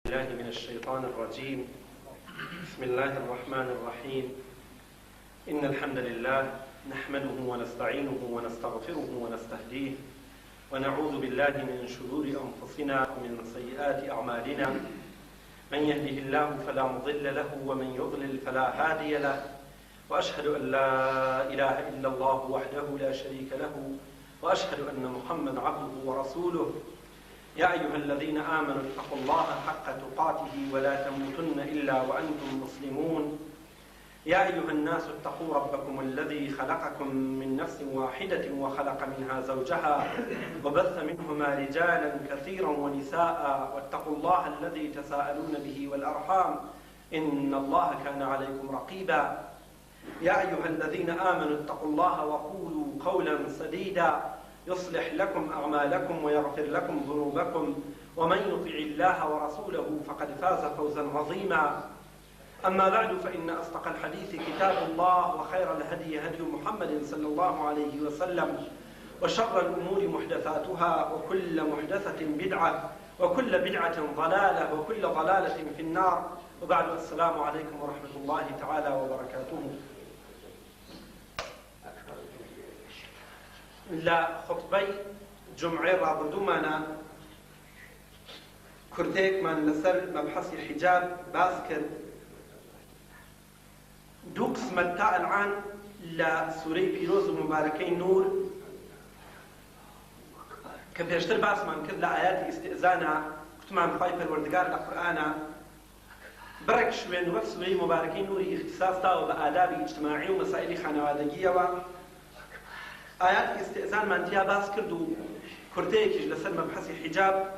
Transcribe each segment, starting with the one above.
الله من الشيطان الرجيم. بسم الله الرحمن الرحيم. إن الحمد لله نحمده ونستعينه ونستغفره ونستهديه ونعوذ بالله من شرور أنفسنا ومن سيئات أعمالنا. من يهده الله فلا مضل له ومن يضلل فلا هادي له، وأشهد أن لا إله إلا الله وحده لا شريك له، وأشهد أن محمدا عبده ورسوله. يا أيها الذين آمنوا اتقوا الله حق تقاته ولا تموتن إلا وأنتم مسلمون. يا أيها الناس اتقوا ربكم الذي خلقكم من نفس واحدة وخلق منها زوجها وبث منهما رجالا كثيرا ونساء، واتقوا الله الذي تساءلون به والأرحام إن الله كان عليكم رقيبا. يا أيها الذين آمنوا اتقوا الله وقولوا قولا سديدا يصلح لكم أعمالكم ويغفر لكم ذنوبكم، ومن يطع الله ورسوله فقد فاز فوزا عظيما. أما بعد، فإن أصدق الحديث كتاب الله، وخير الهدي هدي محمد صلى الله عليه وسلم، وشر الأمور محدثاتها، وكل محدثة بدعة، وكل بدعة ضلالة، وكل ضلالة في النار. وبعد، السلام عليكم ورحمة الله تعالى وبركاته. لا خطبي جمعي رابردومانا كرديك من لسر مبحث حجاب باسكر دو قسمتا الآن لسوري بيروز مباركين نور كبيرشتر باس من كد لآيات استئذانا كتمان خايفة الوردقار لقرآنا برك شوين وقت سوري مباركين نوري اختصاص تاو بآداب اجتماعي ومسائل خانوادگية آيات استئذان من تيا باس كردو كرديكيش لسر مبحث حجاب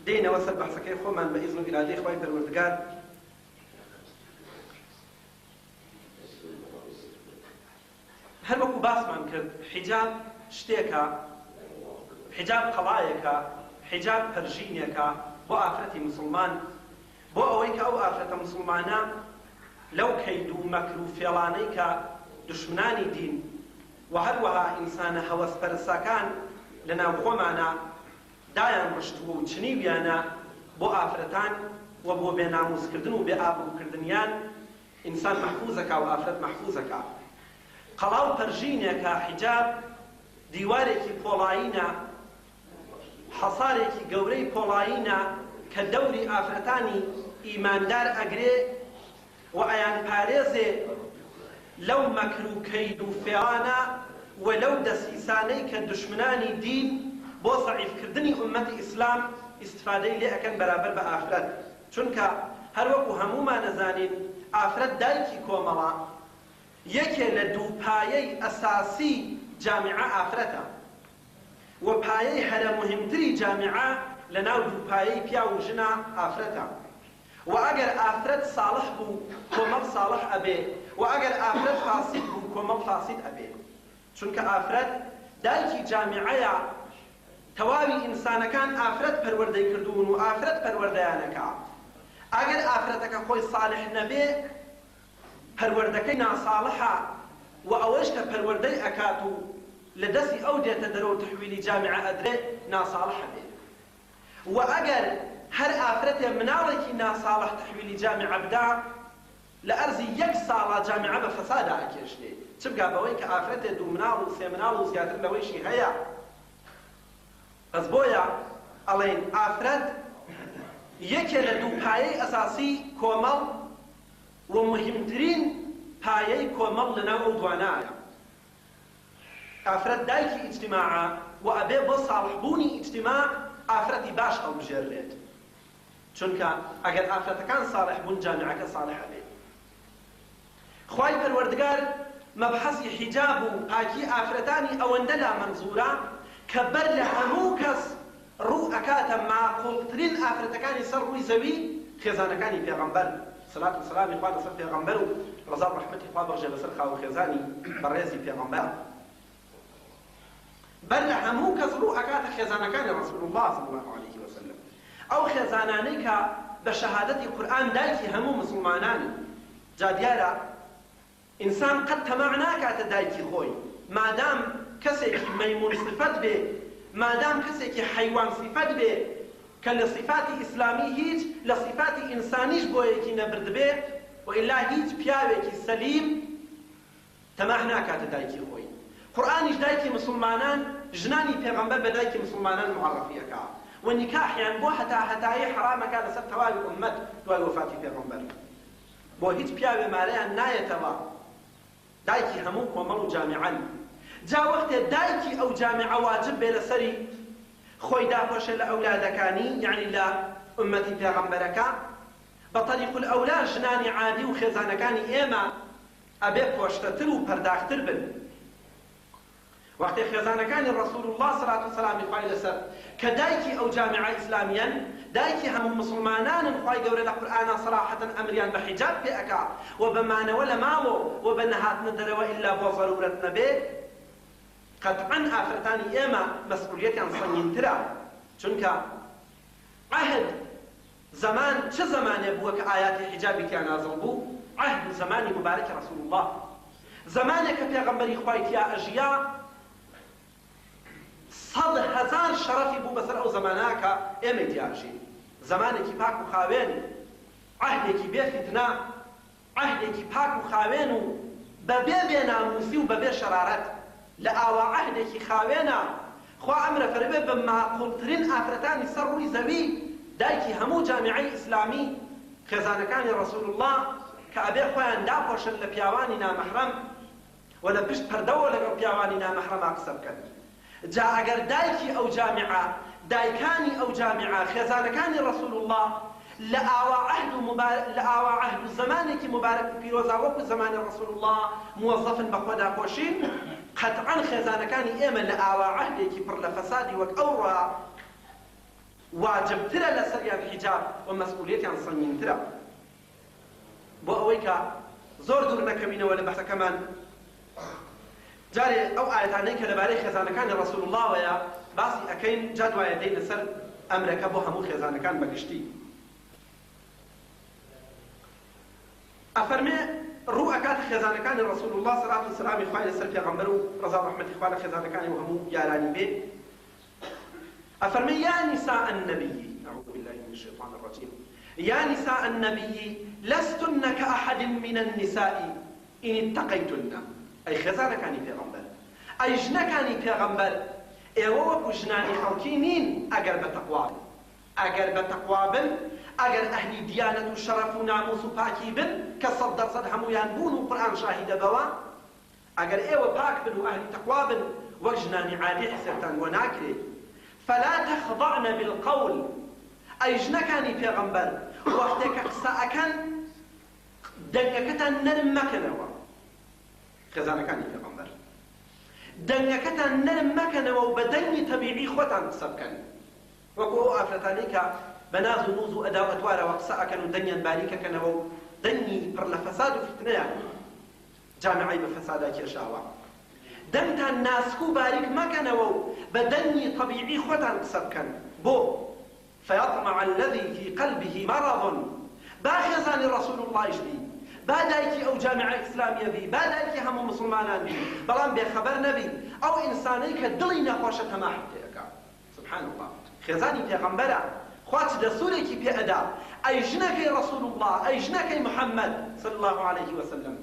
دينا وسر بحثكي خو من بإذن إلهي خواهي بالوردقار هل وكو باس من كرد حجاب شتيكا، حجاب قضايكا، حجاب برجينيكا بو آفرتي مسلمان، بو أويك أو آفرت مسلمانا لو كيدو مكرو فيلانيكا دشمناني دين، وهروها إنسان هوس برساكان لنا وخومانا دايان رشتو چني بيانا بو آفرتان وبو بيناموس كردن وبآبو كردنيان إنسان محفوظك وآفرت محفوظك. قلاو برجينيك حجاب ديواريكي بولاينا حصاريكي قوري بولاينا كدوري آفرتاني إيمان دار أقري وأيان باريزي لو مكرو كيدو فيانا ولو دسيساني كدشمناني دين بو ضعيف كردني أمة إسلام استفادي لي أكن برابر بآفرت. چونك هر وكو هموما نزانين آفرت دايكي كوملا يكي لدو بايي أساسي جامعة آفرتا، وبايي هر مهمتري جامعة لناو دو بايي بياو جنا آفرتا. وأجر آفرت صالح بو كومل صالح أبي، وأجر آفرت فاسد بو كومل فاسد أبي. چونك آفرت دايكي جامعة تواوي إنسان كان آفرت پروردي كردون وآفرت پرورديانكا. أجر آفرتك خوي صالح نبي پروردكي ناصالحا وأوشك پروردي أكاتو لدسي أودية تدرو تحويلي جامعة أدري ناصالح بي. وأجر هر آفرتي مناڵێکی ناصالح تحويلي جامعة بدا لأرزي يك ساڵە جامعة بفساد ئاکێشنێ، چ بگا بەوەی کە ئافرەتێ دوو مناڵ و سێ مناڵ و زیاتر لەوەیشی هەیە. بەس بۆیە ئەڵێن ئافرەت یەکێ لە دوو پایەی ئەساسی کۆمەڵ و مهمترین پایەی کۆمەڵ لەناو ئەو دوانایە. ئافرەت دایکی ئیجتیماعە و ئەبێ بۆ ساڵحبوونی ئیجتیماع ئافرەتی باش هەڵبژێڕێت. چونکە ئەگەر ئافرەتەکان صالح بوون جامعەکە صالح ئەبێ. خوای پەروەردگار مەبحەسی حیجاب و پاکی ئافرەتانی ئەوەندە لا مەنزورە کە بەر لە هەموو کەس ڕوو ئەکاتە ماقوڵترین ئافرەتەکانی سەر ڕووی زەوی خێزانەکانی پێغەمبەر سەلات و سەلامی خوا لەسەر پێغەمبەر و ڕەزا و ڕەحمەتی خوا بەخشێ لەسەر خاوە خێزانی بەڕێزی پێغەمبەر. بەر لە هەموو کەس ڕوو ئەکاتە خێزانەکانی ڕەسوول الله صلی الله عليه وسلم. ئەو خێزانانەی کە بە شەهادەتی قورئان دایکی هەموو مسلمانانی. جا دیارە ئینسان قەت تەماع ناکاتە دایکی خۆی مادام کەسێکی مەیمون صفەت بێ، مادام کەسێکی حەیوان صفەت بێ کە لە صفاتی ئیسلامی هیچ لە صفاتی ئینسانیش بۆ یەکی نەبرد بێ وئیلا هیچ پیاوێکی سەلیم تەماح ناکاتە دایکی خۆی. قورئانیش دایکی مسلمانان ژنانی پێغەمبەر بە دایکی مسلمانان معرەفیەکە و نیکاحیان بۆ هەتایی حرامەکە لەسەر تەواوی ئومەت دوای وەفاتی پێغەمبەر. بۆ هیچ پیاوێ مارەیان نایەتەوە دایکی هەموو کۆمەڵ و جامعەن. جا وەختێ دایکی ئەو جامعە واجب بێ لەسەری خۆی داپۆشێ لە ئەولادەکانی یعنی لە ئومەتی پێغەمبەرەکە بە طەریق الئەولا ژنانی عادی و خێزانەکانی ئێمە ئەبێ پۆشتەتر و پەرداختر بن. وەختێ خێزانەکانی ڕەسوول الله سەڵات و سەلامی خوای لەسەر کە دایکی ئەو جامعە ئیسلامیان دایکی هەموو مسلمانانن خوای گەورە لە قورئانە سەراحەتەن ئەمریان بە حیجاب پێ ئەکا و بە مانەوە لە ماوە و بە نەهاتنە دەرەوە ئیلا بۆ ضەرورەت نەبێ قەتعەن ئافرەتانی ئێمە مەسئولیەتیان سەنگینترە چونکە عەهد زمان چه زمانێ بووە کە ئایاتی حیجابی تیا نازڵ بوو؟ عەهد زمانی مبارەکی ڕەسوول الله زمانێک کە پێغەمبەری خوای تیا ئەژیا 100,000 شەرەفی بوو بەسەر ئەو زمانە کە ئێمە تیاژین. زمانێکی پاک و خاوێن، عەهدێکی بێ فیتنە، عەهدێکی پاک و خاوێن و بەبێ بێناموسی و بەبێ شەرارەت لە ئاوا عەهدێکی خاوێنە خوا ئەمرە فەرمێ بە ماقوڵترین ئافرەتانی سەر ڕووی زەوی دایکی هەموو جامعەی ئیسلامی خێزانەکانی ڕەسوول الله کە ئەبێ خۆیان داپۆشن لە پیاوانی نامەحرەم و لە پشت پەردەوە لەگەڵ پیاوانی نامەحرەما قسە بکەن. جا ئەگەر دایکی ئەو جامعە دایکانی ئەو جامعە خێزانەکانی ڕەسوول الله لە ئاوا عەهد و زمانێکی مبارەک و پیرۆزا وەکو زمانی ڕەسوول الله موەزەفن بە خۆ داپۆشین قەتعەن خێزانەکانی ئێمە لە ئاوا عەهدێکی پڕ لە فەسادی وەک ئەوڕا واجبترە لەسەریان حیجاب و مەسئولیەتیان سەنگینترە. بۆ ئەوەی کە زۆر دوور نەکەوینەوە لە بەحثەکەمان جارێ ئەو ئاەتانەی کە لەبارەی خێزانەکانی ڕەسوول اللهەیە باسی ئەکەین جا دوایە دەین لەسەر ئەمرەکە بۆ هەموو خێزانەکان بەگشتی. ئەفەرمێ ڕوو ئەکات خێزانەکانی ڕەسوول الله سەڵات و سەلامی خوای لەسەر پێغەمبەر و ڕەزا و ڕەحمەتی خوا لە خێزانەکانی و هەموو یارانی بێ. أفرمي يا نساء النبي أعوذ بالله من الشيطان الرجيم يا نساء النبي لستن كأحد من النساء إن اتقيتن أي خزانة كاني في غنبر أي جنا كاني في غنبر إيوه جناني خلقينين أقر بتقواب أقر بتقوابن أقر أهل ديانة وشرف وناموس وباكيبن كصدر صدهم ينبون وقرآن شاهد بوا أقر إيوه باك بن وأهل تقوابن وجناني عادي حسرتان وناكري فلا تخضعن بالقول أي جنكاني في غنبر وقتك قساءكن دنگكتان نرم مكنوا خزانكاني في غنبر دنگكتان نرم مكنوا وبدني طبيعي خوتان قسبكن وكو أفرتانيك بناز ونوز أداء أتوار وقساءكن ودنيا باريكا كنوا دني پر لفساد وفتنة جامعي بفسادا كيشاوا دەنگتان ناسک و باریک مەکەنەوە و بە دەنگی طەبیعی خۆتان قسە بکەن. بۆ فەیەطمع الذی فی قەلبه مرض با خێزانی ڕەسوول اللهیش بی با دایکی ئەو جامعە ئیسلامیە بی با دایکی هەموو مسلمانان بی بەڵام بێخەبەر نەبی ئەو ئینسانەی کە دڵی نەخۆشە تەماح پێەکا. سبحان الله خێزانی پێغەمبەرە خوا چ دەسوورێکی پێ ئەدا ئەی ژنەکەی ڕەسوول الله ئەی ژنەکەی محەممەد صلی الله عليه وسلم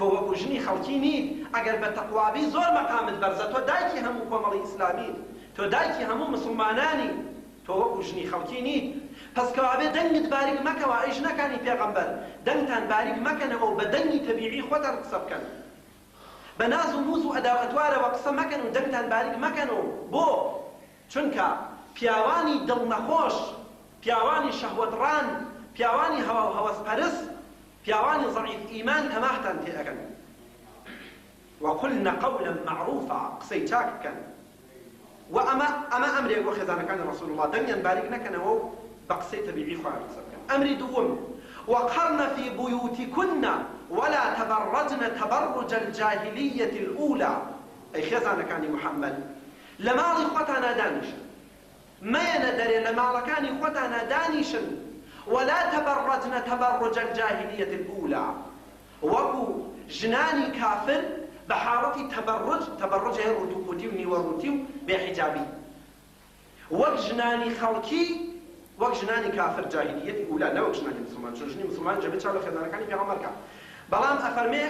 تۆ وەکو ژنی خەڵکی نیت ئەگەر بە تەقوابی زۆر مەقامت بەرزە تۆ دایکی هەموو کۆمەڵی ئیسلامی تۆ دایکی هەموو مسلمانانی تۆ وەکو ژنی خەڵکی نیت پس کەوابێ دەنگت باریک مەکەوە ئەی ژنەکانی پێغەمبەر دەنگتان باریک مەکەنەوە و بە دەنگی تەبیعی خۆتان قسە بکەن بە ناز و موز و ئەداوەتوارەوە قسە مەکەن و دەنگتان باریک مەکەنەوە. بۆ چونکە پیاوانی دڵنەخۆش پیاوانی شەهوەتڕان پیاوانی هەوا و هەوەسپەرست پیاوانی ضعیف ئیمان تەماحتان تێ ئەکەن وقلن قولا معروفا قسەی چاک بکەن و ئەمە ئەمرێک بۆ خێزانەکانی ڕەسوول الله دەنگیان باریک نەکەنەوە و بە قسەی تەبیعی خۆیان قسە بکەن. ئەمری دووەم وقرن في بيوتكن ولا تبرجن تبرج الجاهلية الأولى أي خێزانەکانی محەممەد لە ماڵی خۆتانە دانیشن مەیەنە دەرێ لە ماڵەکانی خۆتانە دانیشن ولا تبرجن تبرج الجاهلية الأولى وكو جناني كافر بحالة تبرج هي الرتوبوتي ونيوروتي بحجابي وەک ژنانی خەڵکی وەک ژنانی کافر جاهیلیەتی ئولا نەوەک ژنانی مسلمان چون ژنی مسلمان جەبێت چاو لە خێزانەکانی پێغەمبەرکە بەڵام ئەفەرمێ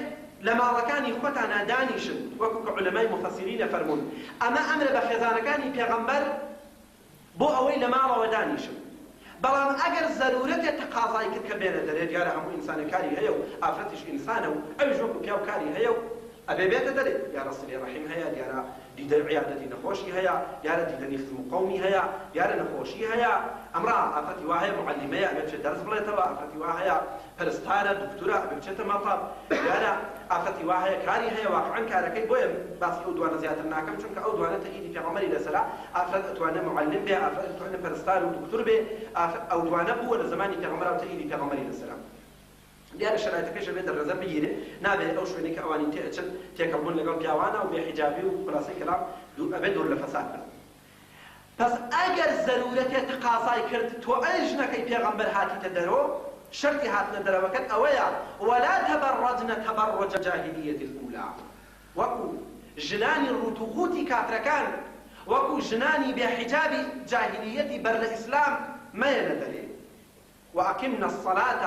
لە ماڵەکانی خۆتانە دانیشن وەکو کە عولەمای مفەسیرینە فەرموون ئەمە ئەمرە بە خێزانەکانی پێغەمبەر بۆ ئەوەی لە ماڵەوە دانیشن بەڵام ئەگەر زەرورەتێ تەقاضای کرد کە بێنە دەرێ دیارە هەموو ئینسانێکاری هەیە و ئافرەتیش ئینسانە و ئەویش وەکو پیاوکاری هەیە و ئەبێ بێتە دەرێ دیارە سلێ ڕەحیم هەیە دیارە دیدە عیادەتی نەخۆشی هەیە دیارە دیدەنی خزم و قەومی هەیە دیارە نەخۆشی هەیە ئەمڕا ئافرەتی وا هەیە معەلیمەیە ئەبێ بچێت دەرس بڵێتەوە ئافرەتی وا هەیە پەرستارە دکتورە ئەبێ بچێتە مەتەب دیارە ئافرەتی وا هەیە کاری هەیە واقعەن کارەکەی بۆیە باسی ئەو دوانە زیاتر ناکەم چونکە ئەو دوانە تەئیدی پێغەمبەری لەسەرا ئافرەت ئەتوانێت معەلم بێ ئافرەت ئەتوانێت پەرستار و دکتور بێ ئەو دوانە بووە لە زمانی پێغەمبەر و تەئیدی پێغەمبەری لەسەرا دیارە شرایطەکەش بێت دەرەزە بگیرێ نابێت ئەو شوێنەی کە ئەوانی تێئەچن تێکەڵبوون لەگەڵ پیاوانە و بێحیجابی و خلاصەی کەلام ئەبێت دوور لە فەساد بن پس ئەگەر زەرورەتێ تەقاضای کرد تۆ ئەی ژنەکەی پێغەمبەر هاتیتە دەرەوە شرطی هاتنە دەرەوەکەت ئەوەیە ولا تبرجن تبرج جاهلیة الأولى وەکو ژنانی ڕوتوخوتی کافرەکان وەکو ژنانی بێحیجابی جاهلیەتی بەر لە ئیسلام مەیەنە دەرێ وأقمنا الصلاة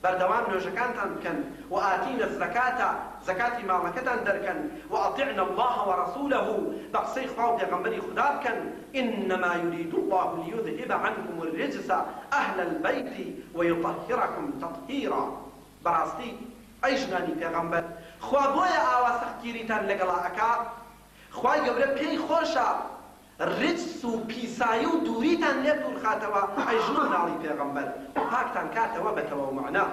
بەردەوام نوێژەکانتان بکەن وآتينا الزكاة زكاتی ماڵەکەتان دەرکەن وأطعنا الله ورسوله بەقسەی خوا و پێغەمبەری خدا بکەن إنما يريد الله ليذهب عنكم الرجس أهل البيت ويطهركم تطهيرا بەڕاستی ئەی ژنانی پێغەمبەر خوا بۆیە ئاوا سەختگیریتان لەگەڵا ئەکا خوای گەورە پێی خۆشە ڕجس و پیسایی و دووریتان لێ دوورخاتەوە ئەی ژن و ناڵی پێغەمبەر و پاکتان کاتەوە بەتەوە و مەعنا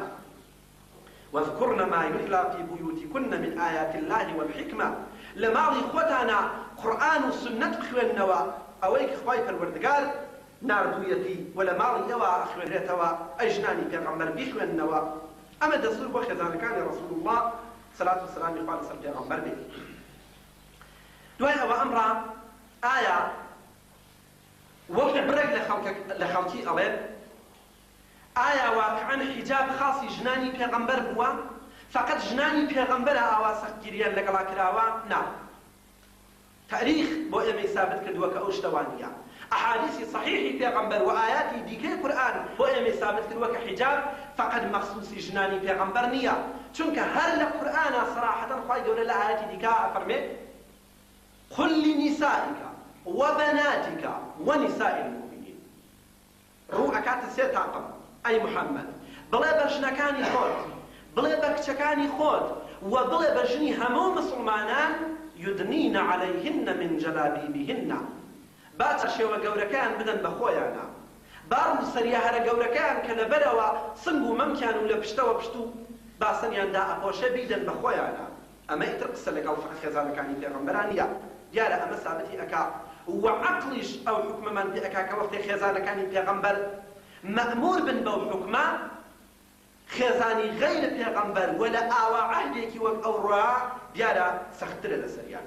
واذكرن ما يتلى في بيوتكن من آيات الله والحكمة لماڵی خۆتانە قورئان و سنەت بخوێننەوە ئەوەی کە خوای پەروەردگار ناردوویەتی و لە ماڵی ئێوە ئەخوێنرێتەوە ئەی ژنانی پێغەمبەر بیخوێننەوە ئەمە دەستور بۆ خێزانەکانی ڕەسوول الله سەلات و سەلامی خوا لەسەر پێغەمبەر بێت دوای ئەوە ئەمڕا ئایا وەک برێک لە خەڵکی ئەڵێن ئایا واقعەن حیجاب خاصی ژنانی پێغەمبەر بووە فقط ژنانی پێغەمبەرە ئاوا سەختگیریان لەگەڵا کراوە نا تاریخ بۆ ئێمەی ثابت کردووە کە ئەو شتەوانیە ئەحادیثی صحیحی پێغەمبەر و ئاياتی دیکەی قورئان بۆ ئێمەی ثابت کردووە کە حیجاب فقط مەخصوصی ژنانی پێغەمبەر نییە چونکە هەر لە قورئانە صراحەتەن خوای گەورە لە ئاياتی دیکە ئەفەرمێت قل لنسائك وبناتك ونساء المؤمنين ڕوو ئەکاتە سێ تاقم ئەی محەممەد بڵێ بە ژنەکانی خۆت بڵێ بە کچەکانی خۆت و بڵێ بە ژنی هەموو مسلمانان يدنين عليهن من جلابيبهن باچە شێوە گەورەکان بدەن بە خۆیانە بار و سەریە هەرە گەورەکان کە لەبەرەوە سنگ و مەمکیان و لە پشتەوە پشت و باسەنیاندا ئەپۆشە بیدەن بە خۆیانە ئەمە ئیتر قسە لەگەڵ خێزانەکانی پێغەمبەران نییە دیارە ئەمە ثابتی ئەکا و عەقلیش ئەو حکمەمان پێ ئەکا کە وەختەی خێزانەکانی پێغەمبەر مەأمور بن بەو حکمە خێزانی غەیر پێغەمبەر و لە ئاوا عەهدێکی وەک ئەو ڕۆیە دیارە سەختترە لەسەریان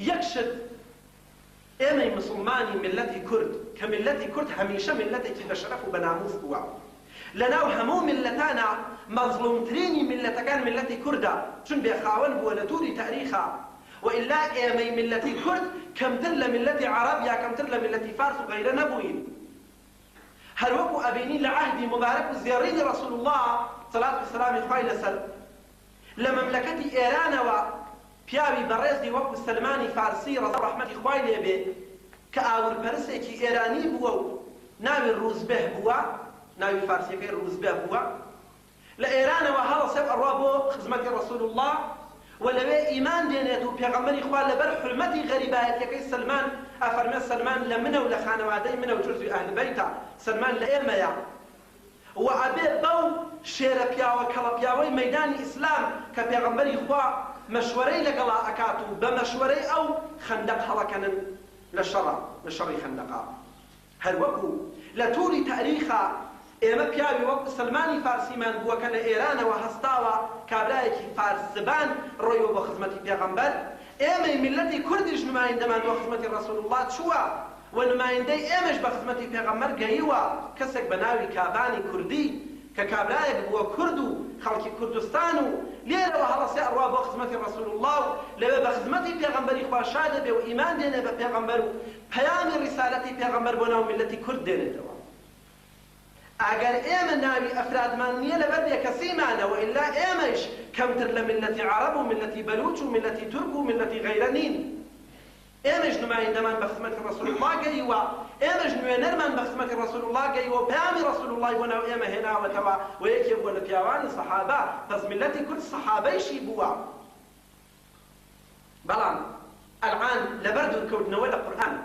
یەک شت ئێمەی مسلمانی ملەتی کورد کە ملەتی کورد هەمیشە ملەتێکی بە شەرەف و بە ناموس بووە لەناو هەموو ملەتانە مەظلومترینی ملەتەکان ملەتی کوردە چون بێخاوەن بووە لە تووری تاریخە وإلا ئێمەی ملەتی کورد کەمتر لە ملەتی عەرەب یا کەمتر لە ملەتی فارس و غەیرە نەبووین هەر وەکو ئەبینی لە عەهدی مبارەک و زێڕینی ڕەسوول الله سەلات و سەلامی خوای لەسەر لە مەملەکەتی ئێرانەوە پیاوی بەڕێزی وەکو سلمانی فارسی ڕەزا ڕەحمەتی خوای لێبێ کە ئاورپەرستێکی ئێرانی بووە و ناوی ڕوزبێه بووە ناوی فارسیەکەی ڕوزبێه بووە لە ئێرانەوە هەڵەسێ ئەڕوا بۆ خزمەتی ڕەسوول الله و لەوێ ئیمان دێنێت و پێغەمبەری خوا لەبەر حرمەتی غەریبایەتیەکەی سلمان ئەفەرمێ سلمان لە منە و لە خانەوادەی منە و جوزوی ئەهل بەیتە سلمان لە ئێمەیە و ئەبێ بەو شێرە پیاوە کەڵە پیاوەی مەیدانی ئیسلام کە پێغەمبەری خوا مەشوەرەی لەگەڵا ئەکات و بە مەشوەرەی ئەو خەندەق هەڵەکەنن لە شەڕی خەندەقا هەر وەکو لە تووری تاریخە ئێمە پیاوی وەکو سلمانی فارسیمان بووە کە لە ئێرانەوە هەستاوە کابرایەکی فارس زبان ڕۆیەوە بۆ خزمەتی پێغەمبەر ئێمەی ملەتی کوردیش نمایندەمان بۆ خزمەتی ڕەسوول الله چووە و نمایندەی ئێمەش بە خزمەتی پێغەمبەر گەیوە کەسێک بە ناوی کابانی کوردی کە کابرایەک بووە کورد و خەڵکی کوردستان و لێرەوە هەڵەسێ ئەڕوا بۆ خزمەتی ڕەسوول الله و لەوێ بە خزمەتی پێغەمبەری خوا شاد دەبێ و ئیمان دێنێ بە پێغەمبەر و پەیامی ڕیسالەتی پێغەمبەر بۆ ناو میلەتی کورد دێنێتەوە. ئەگەر ئێمە ناوی ئەفرادمان نییە لەبەر بێکەسیمانەوە ئیلا ئێمەش کەمتر لە میلەتی عەرەب و میلەتی بەلوچ و میلەتی تورک و میلەتی غەیرە نین. ئێمەش نمایندەمان بە خزمەتی ڕەسوول الله گەیوە، ئێمەش نوێنەرمان بە خزمەتی ڕەسوول الله گەیوە، پەیامی ڕەسوول الله بۆ ناو ئێمە هێناوەتەوە و یەکێک بووە لە پیاوانی سەحابە، پس میلەتی کورد سەحابەیشی بووە. بەڵام ئەلعان لەبەر دوورکەوتنەوە لە قورئان،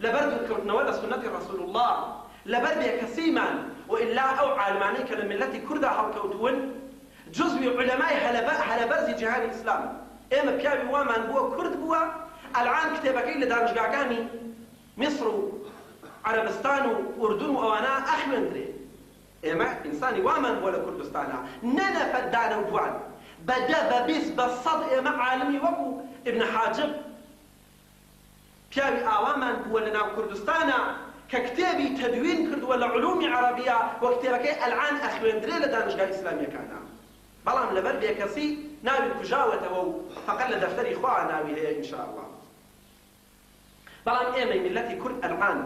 لەبەر دوورکەوتنەوە لە سنەتی ڕەسوول الله، لەبەر بێکەسیمان وإلا ئەو عالمانەی کە لە میلەتی کووردا هەڵکەوتوون جزوی عولەمای هەلەبەرزی جیهانی ئیسلام، ئێمە پیاوی وامان بووە کورد بووە. ئەلعان کتێبەکەی لە دانشگاکانی میسر و عەرەبستان و ئوردون و ئەوانە ئەخوێندرێ. ئێمە ئینسانی وامان بووە لە کوردستانە، نە نەفەردانە و دوان بەدە بە بیست بە سەد ئێمە عالمی وەکو ئیبن حاجب پیاوی ئاوامان بووە لە ناو کوردستانە کە کتێبی تەدوین کردووە لە علومی عەرەبیە و کتێبەکەی ئەلعان ئەخوێندرێ لە دانشگای ئیسلامیەکانە. بەڵام لەبەر بێکەسی ناوی کوژاوەتەوە و فەقەت لە دەفتەری خوا ناوی هەیە ئینشاءالله. بەڵام ئێمەی میلەتی کورد ئەلعان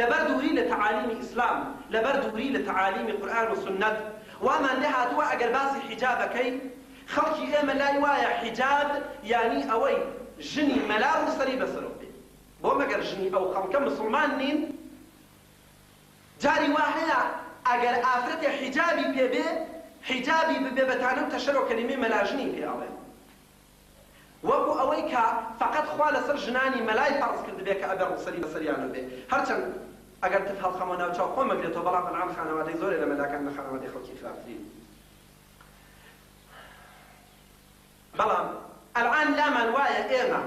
لەبەر دووری لە تەعالیمی ئیسلام، لەبەر دووری لە تەعالیمی قورئان و سنەت وامان لێ هاتووە ئەگەر باسی حیجابەکەی خەڵکی ئێمە لای وایە حیجاب یانی ئەوەی ژنی مەلا و سەری بەسەرەوە بێت. بۆ مەگەر ژنی ئەو خەڵکە مسلمان نین جاری وا هەیە ئەگەر ئافرەتێ حیجابی پێبێ حیجابی ببێ بەتانە و تەشەر و کەلیمەی مەلاژنی پێ ئەڵێن. وەکو ئەوەی کە فەقەت خوا لەسەر ژنانی مەلای فەرز کردبێ کە ئەبێ ڕوخسەری بەسەریانە بێ. هەرچەند ئەگەر تف هەڵخەمە ناوچاو خۆ مەگرێتەوە، بەڵام ئەنعام خانەوادەی زۆرێ لە مەلاکان لە خانەوادەی خەڵکی خراپترین. بەڵام ئەلعان لامان وایە ئێمە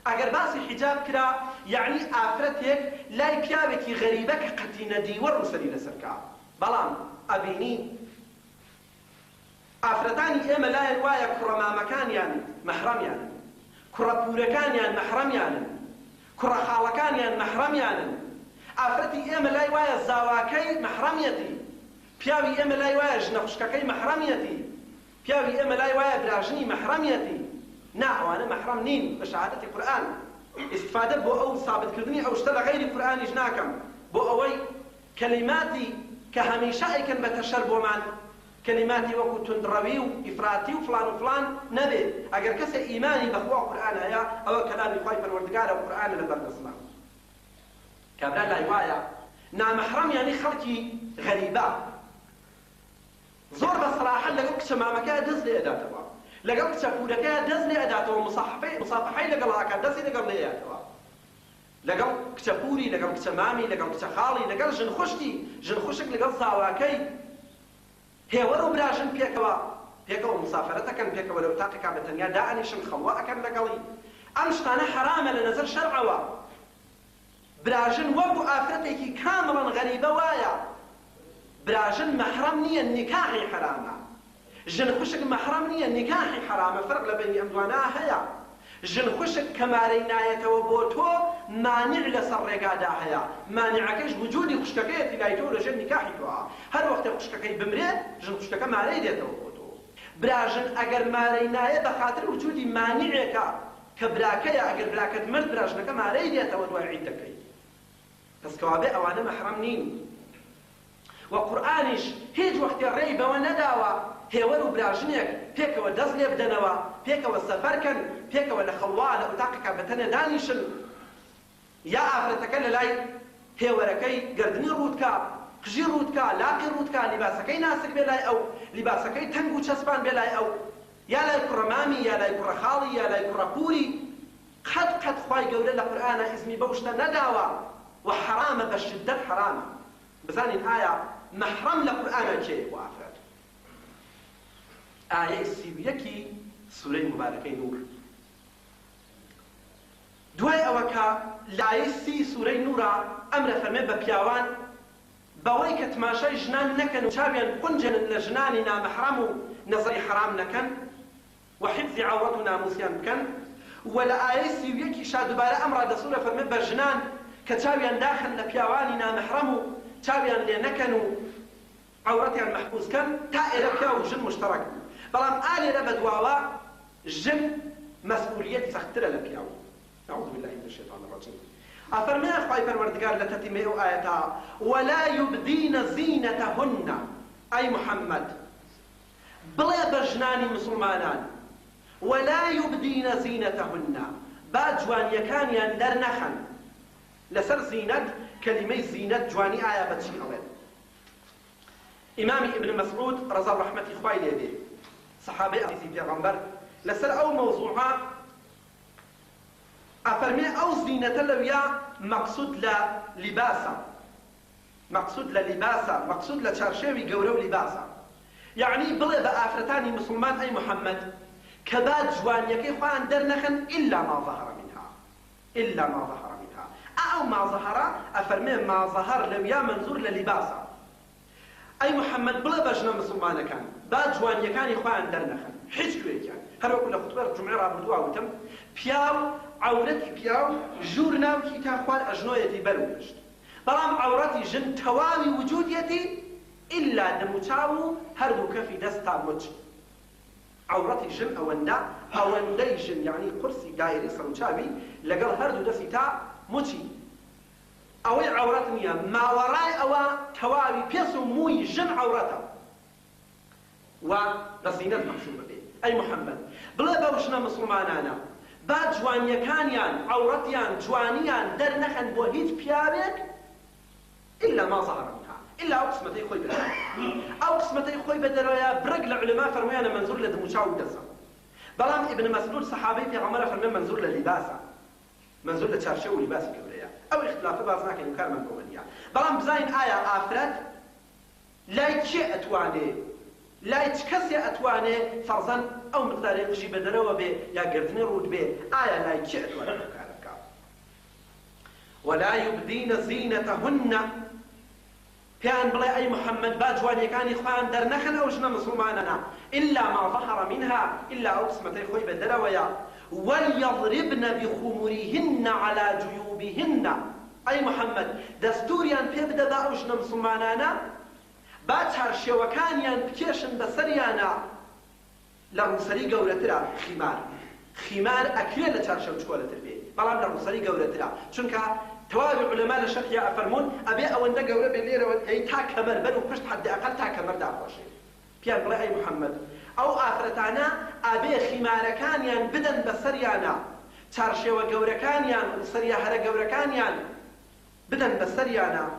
ئەگەر باسی حیجاب کرا یعنی ئافرەتێک لای پیاوێکی غەریبە کە قەتی نەدیوە ڕوخسەری لەسەرکا. بەڵام ئەبینی ئافرەتانی ئێمە لایەن وایە کوڕەمامەکانیان مەحرەمیانن، کوڕەپورەکانیان مەحرەمیانن، کوڕە خاڵەکانیان مەحرەمیانن. ئافرەتی ئێمە لای وایە زاواکەی مەحرەمیەتی، پیاوی ئێمە لای وایە ژنە خوشکەکەی مەحرەمیەتی، پیاوی ئێمە لای وایە براژنی مەحرەمیەتی. نا ئەوانە مەحرەم نین بە شەهادەتی قورئان. ئیستفادە بۆ ئەو سابتکردنی ئەو شتە لە غەیری قورئانیش ناکەم بۆ ئەوەی کەلیماتی کە هەمیشە ئەیکەن بە تەشەر بۆمان کەلیماتی وەکو توندڕەوی و ئیفراتی و فلان و فلان نەبێت. ئەگەر کەسێ ئیمانی بەخوا و قورئان هەیە ئەوە کەلامی خوای پەروەردگارە و قورئانە لەبەردەستمە. کابرا لای وایە نامەحرەم یانی خەڵکی غەریبە زۆر بە سەراحەت لەگەڵ کچە مامەکەیە دەست لێ ئەداتەوە، لەگەڵ کچە پورەکەیە دەست لێ ئەداتەوە، مسافەحەی لەگەڵ ئاکات دەستی لەگەڵ لێ ئەداتەوە، لەگەڵ کچە پوری، لەگەڵ کچە مامی، لەگەڵ کچە خاڵی، لەگەڵ ژن خوشتی، ژن خوشک لەگەڵ زاواکەی هێوەر و براژن پێکەوە مسافرەتەکەن، پێکەوە لەو تاقێکا بە تەنیا دائەنیشن خەڵوە ئەکەن لەگەڵی. ئەم شتانە حرامە لە نەزەر شەرعەوە. براژن وەکو ئافرەتێکی کامڵەن غەریبە وایە، براژن مەحرەم نییە، نیکاحی حرامە. ژن خوشک مەحرەم نییە، نیکاحی حرامە. فەرق لە بینی ئەم دوانە هەیە. ژن خوشک کەمارەی نایەتەوە بۆ تۆ مانع لەسەر ڕێگادا هەیە، مانعەکەش وجودی خوشکەکەیەتی لای تۆ لەژێر نیکاحی تۆە. هەر وەختە خوشکەکەی بمرێت ژن خوشکەکە مارەی دێتەوە بۆ تۆ. براژن ئەگەر مارەی نایە بە خاتر وجودی مانعێکە کە براکەیە، ئەگەر براکەت مرد براژنەکە مارەی دێتەوە دوای عیدەکەی. پس کەوابێ ئەوانە مەحرەم نین. و قورئانیش هیچ وەختێ ڕێی بەوە نەداوە هێوەر و براژنێک پێکەوە دەست لێ بدەنەوە، پێکەوە سەفەرکەن، پێکەوە لە خەڵوا لە ئوتاقێکا بەتەنێ دانیشن، یا ئافرەتەکە لە لای هێوەرەکەی گردنی ڕوودکە، قژی ڕوودکە، لاقی ڕوودکە، لیباسەکەی ناسک بێ لای ئەو، لیباسەکەی تەنگ و چەسپان بێ لای ئەو، یا لای کوڕەمامی، یا لای کوڕەخاڵی، یا لای کوڕەپوری. قەت خوای گەورە لە قورئانە ئیزمی بەو شتە نەداوە و حرامە، بە شدەت حرامە. بزانین ئایا مەحرەم لە قورئانە کێیە بۆ ئافرەت؟ ئایەی 31 سورەی مبارەکەی نور. دوای ئەوە کە لە ئایەی 30 سورەی نورە ئەمرە فەرمێ بە پیاوان بەوەی کە تماشای ژنان نەکەن و چاویان قونجن لە ژنانی نامەحرەم و نەزەری حرام نەکەن و حیفزی عەورەت و ناموسیان بکەن. و لە ئایەی 31 شا دووبارە ئەمڕا دەسوورە فەرمێ بە ژنان کە چاویان داخن لە پیاوانی نامەحرەم و چاویان لێ نەکەن و عورەتیان مەحفوظکەن تا ئێرە پیا و ژن مشتەڕەک بەڵام ئالێرە بەدواوە ژن مەسئولیەت سەختترە لە پیاوە. نعوذ بالله من الشيطان الرجيم. أفرمي أخوي پروردگار لتتمي آياتها ولا يبدين زينتهن أي محمد بلا بجنان مسلمانان ولا يبدين زينتهن با جوانيكان يندر نخن لسر زينت كلمة زينت جواني آية بتشي أولا. إمام ابن مسعود رضا رحمة إخوائي ليدي صحابي أعزي پیغمبر لسر أو موضوعها أفرمي أو زينة لويا مقصود للباسة مقصود للباسة مقصود لشارشيوي قورو لباسة يعني بلا بآفرتاني مسلمان أي محمد كباد جوانيكي خوان درنخن إلا ما ظهر منها إلا ما ظهر منها أو ما ظهر أفرمي ما ظهر لويا منظور للباسة أي محمد بلا بجنا مسلمان كان باد جوانيكاني خوان درنخن حيث كويتيان هلو كل خطبة الجمعة رابطوا وتم بياو عورتي بياو جورناو كي تاخوان أجنويتي بلوشت بلام عورتي جن تواوي وجوديتي إلا دموتاو هردو كفي دستا مج عورتي جن أوندي جن يعني قرصي دايري صنشاوي لقل هردو دستا مجي أوي عورتني ما وراي أوا تواوي بيسو موي جن عورتا ورزينة محسوبة به أي محمد بلا بوشنا مسلمانانا با جوانيكانيان عورتيان جوانيان درنخن بو هيج بيابك إلا ما ظهر منها إلا أو قسمتي خوي بدرويا أو قسمتي خوي بدرويا برق العلماء فرميانا منظور لدموشاو دسا بلام ابن مسعود صحابي في عمره فرمي منظور للباسا منظور لتشارشو ولباسي كوريا أو اختلاف بازناك يمكن من بوانيا بلام بزاين آية آفرت لا يتشي أتواني لا يتكسي أتواني فرزا أو مقدار يقشي بدروا به يا قرتني رود به آية لا يتشي أتواني ولا يبدين زينتهن كان بلا أي محمد باجواني كان إخوان درنخن أوشنا مسلماننا إلا ما ظهر منها إلا أقسمتي خوي بدروا وليضربن بخمرهن على جيوبهن أي محمد دستوريان بيبدا دا أوشنا مسلماننا باتر شوكانيان بكيشن بسريانا لرمسري قولترا خمار أكيد لترشو شكولة البيت بلان لرمسري قولترا شنكا توابع علماء الشرقية أفرمون أبي أولا قولة بالليرة أي تا كمر بل وقشت حد أقل تا كمر دا خوشي بيان بلا أي محمد أو آخرتانا أبي خماركانيان بدن بسريانا ترشو قولكانيان وسريا هر قولكانيان بدن بسريانا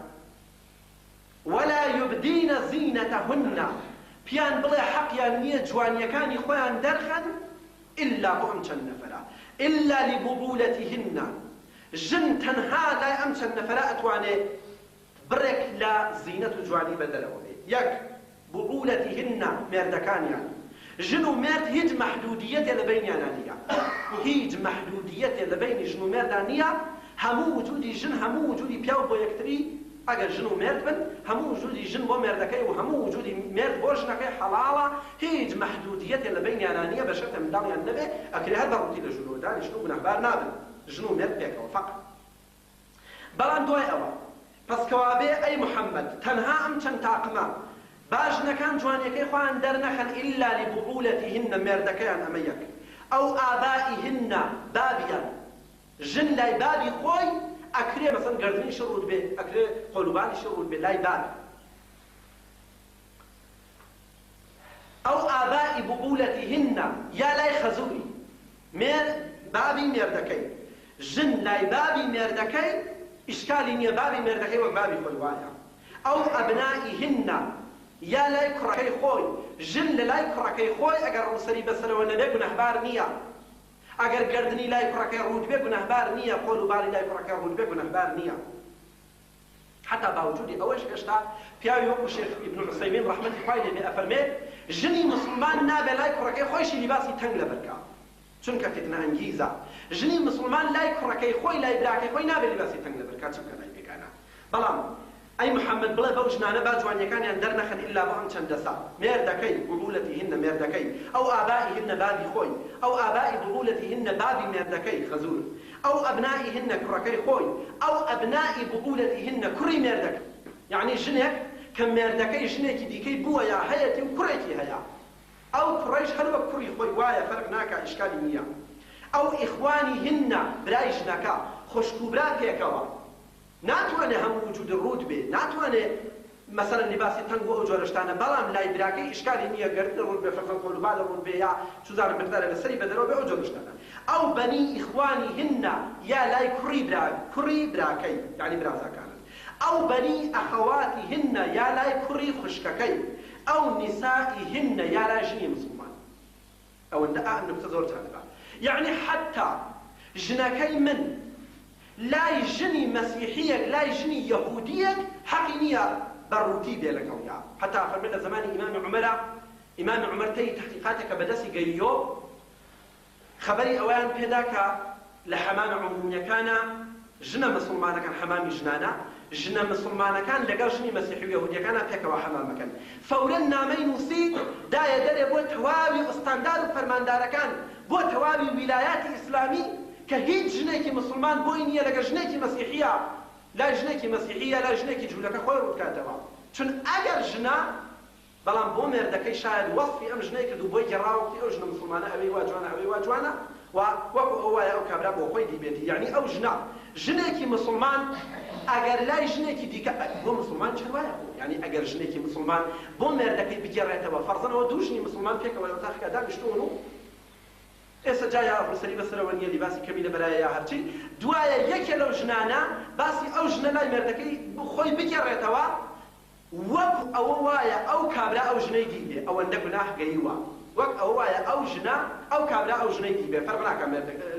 ولا يبدين زينتهن بيان بلا حق يانية جوانيكاني خوان درخن إلا بأمشن نفرا إلا لبطولتهن جن تنها لا أمشن نفرا أتواني برك لا زينة جواني بدلوا يك بطولتهن مردكانيان جنو مرد هيج محدودية لبين يانانية هيج محدودية لبين جنو مردانية همو وجودي جن همو وجودي بياو بو يكتري اگر جنو مرد بن همو وجودي جن بو مردكي وهمو وجودي مرد بو جنكي حلالة هيج محدودية لبين يانانية بشرط من دانيا النبي اكري هذا روتي لجنو داني شنو بنخبار نابن جنو مرد بيك فقط بلان دوي اوا بس كوابي اي محمد تنها ام چن تاقما باش نكان جوانيكي خوان درنخن إلا لبعولتهن مردكيان أميك أو آبائهن بابيان جن لاي بابي خوي أكري مثلا قردني شرود به أكري قلوباني شرود به لاي بابي أو آباء بعولتهن يا لاي خزوري بابي مردكي جن لاي بابي مردكي إشكالي نيا بابي مردكي وبابي قلوباني أو أبنائهن يا لاي كركي خوي جن لاي كركي خوي اگر روسري بسر ونبي گنهبار نيا اگر گردني لاي كركي رود بي گنهبار نيا قولوا بالي لاي كركي رود بي گنهبار نيا حتى باوجود اولش كشتا بياو يوم شيخ ابن عثيمين رحمه الله عليه بافرمي جني مسلمان نابي لاي كركي خوي شي لباسي تنگ لبركا چونك فتنه انجيزه جني مسلمان لاي كركي خوي لاي براكي خوي نابي لباسي تنگ لبركا چونك لاي بيكانا بلام أي محمد بلا بوجنا باجوان يكان يندرنخن إلا بهم چندسا مردكي بعولتهن مردكي أو آبائهن بابي خوي أو آباء بعولتهن بابي مردكي خزور أو أبنائهن كركي خوي أو أبناء بعولتهن كري مردك يعني جنك کە مێردەکەی ژنێکی دیکەی بووە یا هەیەتی و کوڕێکی هەیە ئەو کوڕەیش هەر وەک کوڕی خۆی وایە فەرق ناکات ئیشکالی نییە ئەو ئیخوانی هنە برای ژنەکە خوشکوبرا پێکەوە ناتوانێت هەموو وجود ڕوود بێ ناتوانێت مثلا لباسی تەنگ و ئەو جۆرەشتانە بەڵام لای براکەی ئیشکالی نییە گەردن ڕوود بێ فەرقەن قۆلوبالە ڕوود بێ یا چوزار مقدارە لەسەری بەدەرەوە بێ ئەو جۆرەشتانە ئەو بەنی ئیخوانی هنە یا لای کوڕی براکەی یعنی برازاکانن ئەو بەنی ئەخەواتی هنە یا لای کوڕی خوشکەکەی ئەو نیسائی هنە یا لای ژنی مسلمان ئەوەندە نکتە زۆر جالبە یعنی حتا ژنەکەی من لای ژنی مەسیحیەک لای ژنی یەهودیەک حەقی نییە بەڕووتی بێ لەگەڵیا حتا فەرمێ لە زمانی ئیمامی عومەرە ئیمامی عومەر تەی تەحقیقاتێکە بەدەستی گەیۆ خەبەری ئەویان پێدا کە لە حەمامە عمومیەکانە ژنە مسلمانەکان حەمامی ژنانە ژنە مسلمانەکان لەگەڵ ژنی مەسیحی و یەهودیەکانە پێکەوە حەمامەکەن فەورەن نامەی نووسی دایە دەرێ بۆ تەواوی ئەستاندار و فەرماندارەکان بۆ تەواوی ویلایەتی ئیسلامی کە هیچ ژنێکی مسلمان بۆی نییە لەگە ژنێکی مەسیحیە لای ژنێکی مەسیحیە لای ژنێکی جوولەکە خۆی ڕوودکاتەوە چون ئەگەر ژنە بەڵام بۆ مێردەکەی شاید وەصفی ئەم ژنەی کردو بۆی گەڕاوەتی ئەو ژنە مسلمانە ئەوەی وا جوانە ئەوەی وا جوانە و وەکو ئەو وایە ئەو کابرا بۆ خۆی دیبێتی یعنی ئەو ژنە ژنێکی مسلمان ئەگەر لای ژنێکی دیکە بۆ مسلمان چ وایە یعنی ئەگەر ژنێکی مسلمان بۆ مێردەکەی بگێڕێتەوە فەرزەنەوە دوو ژنی مسلمان پێکەوە لە تاقیکە دانیشتون و ئێستا جا یا ڕووسەری بەسەرەوە نییە لیباسی کەمی لەبەرایە یا هەرچی دوایە یەکێ لەو ژنانە باسی ئەو ژنە لای مێردەکەی خۆی بگێڕێتەوە وەک ئەوە وایە ئەو کابرا ئەو ژنەی دیبێ ئەوەندە گوناح گەیوە وەک ئەوە وایە ئەو ژنە ئەو کابرا ئەو ژنەی دیبێ فەرق ناکە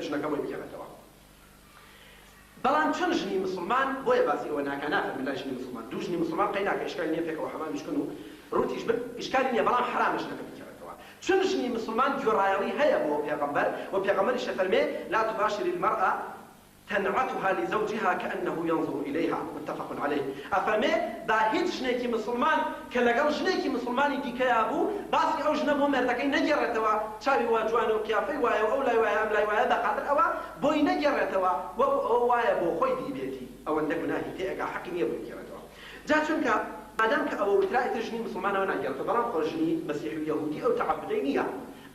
ژنەکە بۆی بگێڕێتەوە بەڵام چەند ژنی مسلمان بۆیە باسی ئەوە ناکە نافەرمێ لای ژنی مسلمان دوو ژنی مسلمان قەی ناکە ئیشکالی نییە پێکەوە حەمامیش کن و ڕوتیش بن ئیشکالی نییە بەڵام حرامە ژنەکە بگێڕێتەوە چون ژنی مسلمان گوێڕایەڵی هەیە بۆ پێغەمبەر و پێغەمبەریش فەرمێ لا تباشر المرأة تنعتها لزوجها كأنه ينظر إليها متفق عليه أفرمي با هیچ ژنێکی مسلمان کە لەگەڵ ژنێکی مسلمانی دیکەیا بوو باسی ئەو ژنە بۆ مێردەکەی نەگێڕێتەوە چاوی وا جوانە و قیافەی وایە و ئەو لای وایە ئەم لای وایە بەخاتر ئەوە بۆی نەگێڕێتەوە وەکو ئەوە وایە بۆ خۆی دیبێتی ئەوەندە گوناهی تێئەکا حەقی نییە بۆی بگێڕێتەوە جا چونکە مادام کە ئەوە وترایەتە ژنی مسلمانەوە ناگێڕێتەوە بەڵام خۆ ژنی مەسیحی و یەهودی ئەو تەعەبودەی نییە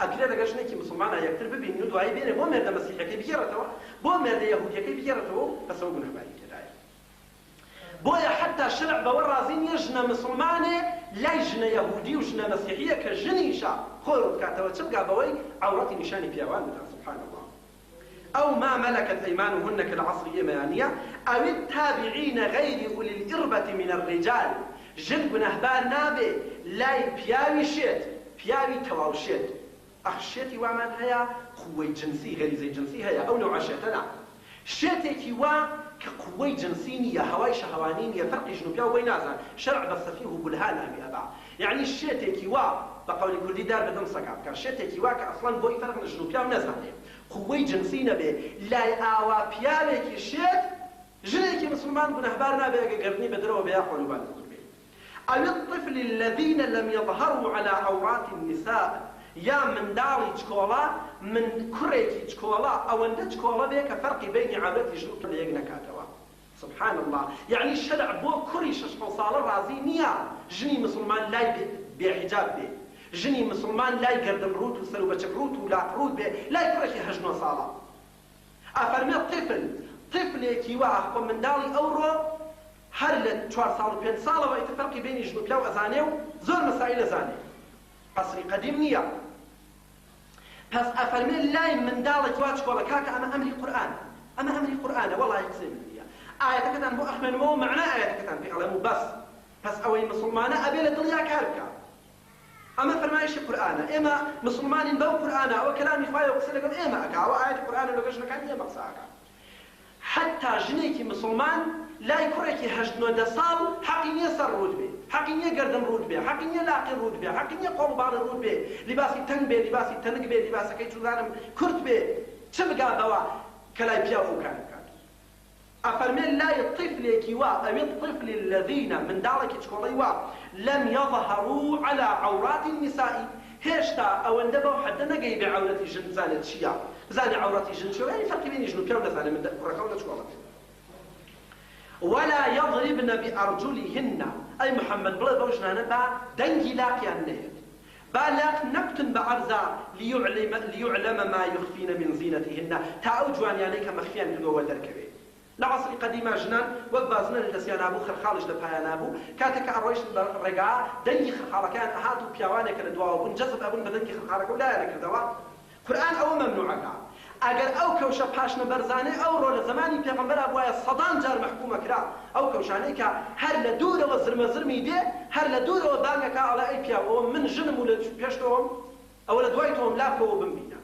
ئەگرێ لەگەڵ ژنێکی مسلمانە یەکتر ببینین و دوایی بێنێ بۆ مێردە مەسیحیەکەی بگێڕێتەوە بۆ مێردە یەهودیەکەی بگێڕێتەوە بەسەوە گوناهباری تێدایە بۆیە حتا شرع بەوە ڕازی نییە ژنە مسلمانێ لای ژنە یەهودی و ژنە مەسیحیە کە ژنیشە خۆی ڕوودکاتەوە چ بگا بەوەی عەوڕەتی نیشانی پیاوان بدات سبحان الله أو ما ملكت أيمانهن كالعصر إيمانية أو التابعين غير أولي الإربة من الرجال جن گونهبار نابێ لای پیاوی شێت پیاوی تەواو شێت ئەخشێتی وامان هەیە قووەی جنسی غەریزەی جنسی هەیە ئەو نوع شێتەنە شێتێکی وا کە قووەی جنسی نییە هەوای شەهەوانی نییە فەرقی ژن و پیا بۆی نازان شەرع بە سەفیه و بولهان ئەمی ئەبا یعنی شێتێکی وا بە قەولی کوردی دار بەدەم سەکا بکە شێتێکی وا کە ئەسڵەن بۆی فەرق لە ژن و پیا نەزانێ قووەی جنسی نەبێ لای ئاوا پیاوێکی شێت ژنێکی مسلمان گونەهبار نابێ ئەگە گەردنی بەدرەوە بە یا قۆلوبان أو الطفل الذين لم يظهروا على عورات النساء يا من داري تشكولا من كريكي تشكولا أو أن تشكولا بك فرق بين عورتي جنوب ليقنا كاتوا سبحان الله يعني الشرع بو كريش صال رازي نيا جني مسلمان لا بحجاب به جني مسلمان لا يقدم روت وسلو بشكروت ولا روت به لا يكرش هجنو صالة أفرمي طفل كيوا من داري أورو هەر لە 4 ساڵ و 5 ساڵەوە ئیتفاقی بینی ژن و پیا و ئەزانێ و زۆر مەسائل ئەزانێ عەسری قەدیم نییە پس ئەفەرمێ لای منداڵێکی وا چکۆڵە کاکە ئەمە ئەمری قورئانە ئەمە ئەمری قورئانە وەڵای قسەی من نییە ئاەتەکەتان بۆ ئەخوێنمەوە مەعنای ئاەتەکەتان پێ ئەڵێم و بەس پس ئەوەی مسلمانە ئەبێ لە دڵیا کار بکە ئەمە فەرمایشی قورئانە ئێمە مسلمانین بەو قورئانە ئەوە کەلامی خوایە و قسە لەگەڵ ئێمە ئەکا ئەوە ئاەتی قورئانە لەگەڵ ژنەکانی ئێمە قسە ئەکا حتا ژنێکی مسلمان لای کوڕێکی 18 ساڵ حەقی نییە سەر ڕوود بێ حەقی نییە گەردن ڕوود بێ حەقی نییە لاقی ڕوود بێ حەقی نییە قۆڵباڵی ڕوود بێ لیباسی تەنگ بێ لیباسی تەنگ بێ لیباسەکەی چوزانم کورت بێ چ بگاتەوە کە لای پیا و کار بکات ئەفەرمێ لای طفلێکی وا ئەوێ الطفل الذين منداڵێکی چکۆڵەی وا لم يظهروا على عورات النساء هێشتا ئەوەندە بەو حەدە نەگەی بێ عەورەتی ژن بزانێت چییە بزانێ عەورەتی ژن چییە یعنی فەرقی بینی ژن و پیا و نەزانێ کوڕەکە و لە چکۆڵەکە ولا يضربن بأرجلهن ئەی محەممەد بڵێ بەو ژنانە با دەنگی لاقیان نێت با لاق نەکتن بە عەرزا لیعلم ما یخفین من زینەتهن تا ئەو جوانیانەی کە مەخفیان کردووە دەرکەوێت لە عەسری قەدیما ژنان وەک بازنە لە دەستیان نابوو خەرخاڵش لە پایان نابوو کاتێک کە ئەڕۆیشتن بە ڕێگا دەنگی خەرخاڵەکەیان ئەهات و پیاوانێکە لە دواوە بوون جەزب ئەبوون بە دەنگی خەرخاڵەکە و لایەنە کردەوە قورئان ئەوە مەمنوعەکە ئەگەر ئەو کەوشە پاشنە بەرزانەی ئەو ڕۆ لە زمانی پێغەمبەرا بوایە سەدان جار مەحکومەکرا ئەو کەوشانەی کە هەر لە دوورەوە زرمەزرمی دێ هەر لە دوورەوە دانگەکە ئەڵێ ئەی پیاوەوە من ژنم و لە پێشتەوەم ئەوە لە دوای تۆم لاکەوە بمبینە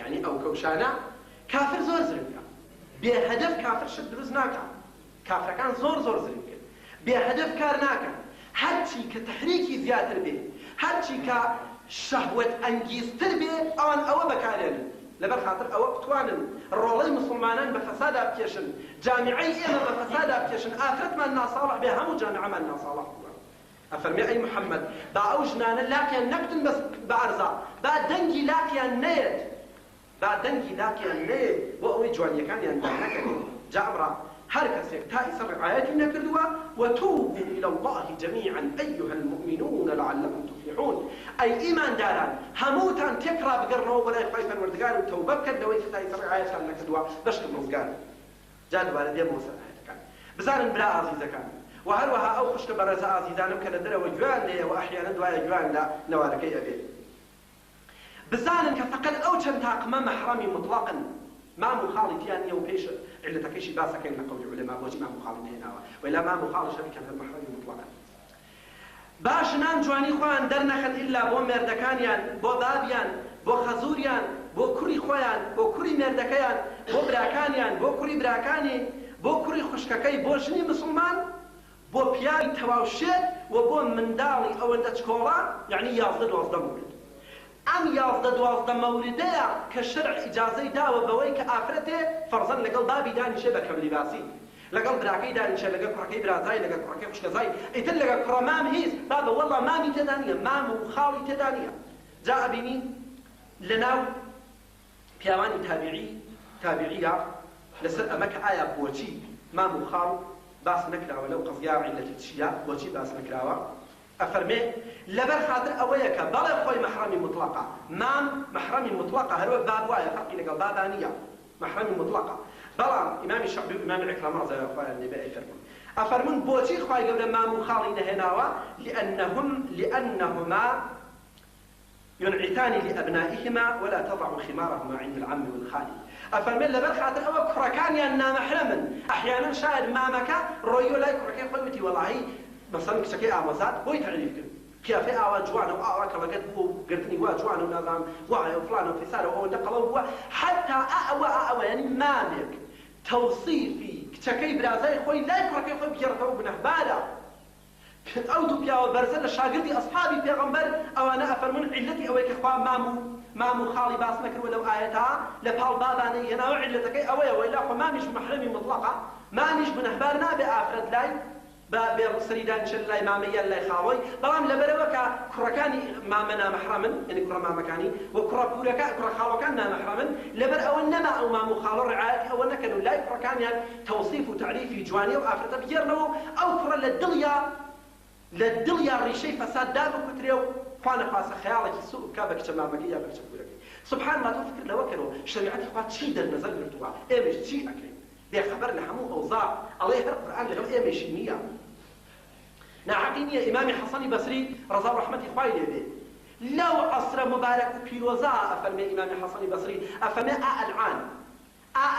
یعنی ئەو کەوشانە کافر زۆر زرمکە بێهەدەف کافر شت دروست ناکە کافرەکان زۆر زرمکن بێهەدەف کار ناکەن هەرچی کە تەحریکی زیاتر بێ هەرچی کە شەهوەت ئەنگیزتر بێ ئەوان ئەوە بەکارێنن لەبەر خاطر ئەوە بتوانن ڕۆڵەی مسلمانان بە فەسادا بکێشن جامعەی ئێمە بە فەسادا بکێشن ئافرەتمان ناساڵح بێ هەموو جامعەمان ناساڵح بووە ئەفەرمێ ئەی محەممەد با ئەو ژنانە لاقیان نەکتن بە عەرزا با دەنگی لاقیان نەیەت با دەنگی لاقیان نەیەت بۆ ئەوەی جوانیەکانیان دانەکەن جا ئەمڕا هەر کەسێک تا ئیسەر ڕعایەتی نەکردووە وتوبوا إلى الله جميعا أيها المؤمنون لعلكم تفلحون أي إيمان داران هموتان تكرا بقرنوا ولا يخفى فالوردقان وتوبكر لو تا ئیسەر ڕعایەتیان نەکردووە بەشکن ڕزگار جا دوبارە دێ بۆ سەرایەتەکان بزانن برا ئازیزەکان وهروها ئەو خوشکە بەڕێزە ئازیزانم کە لە دەرەوە جوان لێ و ئەحیانە دوایە جوان لە نەوارەکەی ئەبێت بزانن کە فقط ئەو چەند تاقمە مەحرەمی مطلقن مام خاڵیتیان نییە و پێش علەتەکەیشی باسەکەین لە قەولی عولەما بۆچی مام خاڵی نهێناوە وەلا مام خاڵی شەریکە لە مەحرەمی مطلقن باشنان جوانی خۆیان دەرنەخەن ئیلا بۆ مێردەکانیان بۆ بابیان بۆ خەزوریان بۆ کوڕی خۆیان بۆ کوڕی مێردەکەیان بۆ براکانیان بۆ کوڕی براکانی بۆ کوڕی خوشکەکەی بۆ ژنی مسلمان بۆ پیاوی تەواوشێت و بۆ منداڵی ئەوەندە چکۆڵا یعنی 11-12 مورد ئەم 11-12 مەوردەیە کە شەرع ئیجازەی داوە بەوەی کە ئافرەتێ فەرزەن لەگەڵ بابی دانیشێ بە کەملیباسی لەگەڵ براکەی دانیشێ لەگەڵ کوڕەکەی برازای لەگەڵ کوڕەکەی خوشکەزای ئیتر لەگەڵ کوڕە مام هیچ بابە وەڵڵا مامی تێدا نییە مام و خاڵی تێدا نییە جا ئەبینی لەناو پیاوانی تابعیە لەسەر ئەمە کە ئایا بۆچی مام و خاڵ باس نەکراوە لەو قەزیا عیلەتی چییە بۆچی باس نەکراوە ئەفەرمێ لەبەر خاطر ئەوەیە کە بەڵێ خۆی مەحرەمی مطلقە مام مەحرەمی مطلقە هەروەک باب وایە فەرقی لەگەڵ بابا نییە مەحرەمی مطلقە بەڵام ئیمامی شەعبی و ئیمامی عیکرەمە ڕەزای خۆیان لێبێ ئەیفەرمون ئەفەرمون بۆچی خوای گەورە مام و خاڵی نەهێناوە لأنهما ينعتان لأبنائهما ولا تضع خمارهما عند العم والخال ئەفەرمێ لەبەر خاطر ئەوە کوڕەکانیان نامەحرەمن ئەحیانەن شاید مامەکە ڕۆیۆ لای کوڕەکەی خۆی وتی وەڵاهی مثلا کچەکەی ئامۆزات بۆی تعریف کرد پیافێ ئاوا جوانە و ئاوا کەڵەکەت بوو گرتنی وا جوانە و نازانم وایە و فلانە و فیسارە و ئەوەندە قەڵەو بووە حتا ئەوە یعنی مامێک تەوصیفی کچەکەی برازای خۆی لای کوڕەکەی خۆی بگێڕێتەوە گونەهبارە ئەو دوو پیاوە بەرزە لە شاگردی ئەسحابی پێغەمبەر ئەوانە ئەفەرمون عیلەتی ئەوەی کە خوا مام و خاڵی باس نەکردوە لەو ئاەتە لە پاڵ بابانەی هێناوە عیلەتەکەی ئەوەیە وەیلا خۆ مامیش مەحرەمی مطلقە مامیش گونەهبار نابێ ئافرەت لای بێڕسەریدان چل لای مامەیان لای خاڵۆی بەڵام لەبەرەوە کە کوڕەکانی مامە نامەحرەمن یعنی کوڕە مامەکانی و کوڕە خاڵەکان نامەحرەمن لەبەر ئەوە نەما ئەو مام و خاڵە ڕعایەتی ئەوە نەکەن و لای کوڕەکانیان تەوصیف و تعریفی جوانی و ئافرەتە بگێڕنەوە ئەو کوڕە لە دڵیا ڕیشەی فەساد دابکوترێ و خوا نەخواسە خەیاڵێکی سوء بکا بە کچە مامەکەی یا بە کچە کوورەکەی سبحان الله تۆ فکر لەوە کەرەوە شەریعەتی خوا چی دەرنەزەر گرتووە ئێمەش چی ئەکەین بێخەبەر لە هەموو ئەوزاع ئەڵێ هەر قورئان لەگەڵ ئێمەشی نییە ناحەقی نییە ئیمامی حەسەنی بەسری ڕەزا و ڕەحمەتی خوای لێبێ لەو عەسرە مبارەک و پیرۆزە ئەفەرمێ ئیمامی حەسەنی بەسری ئەفەرمێ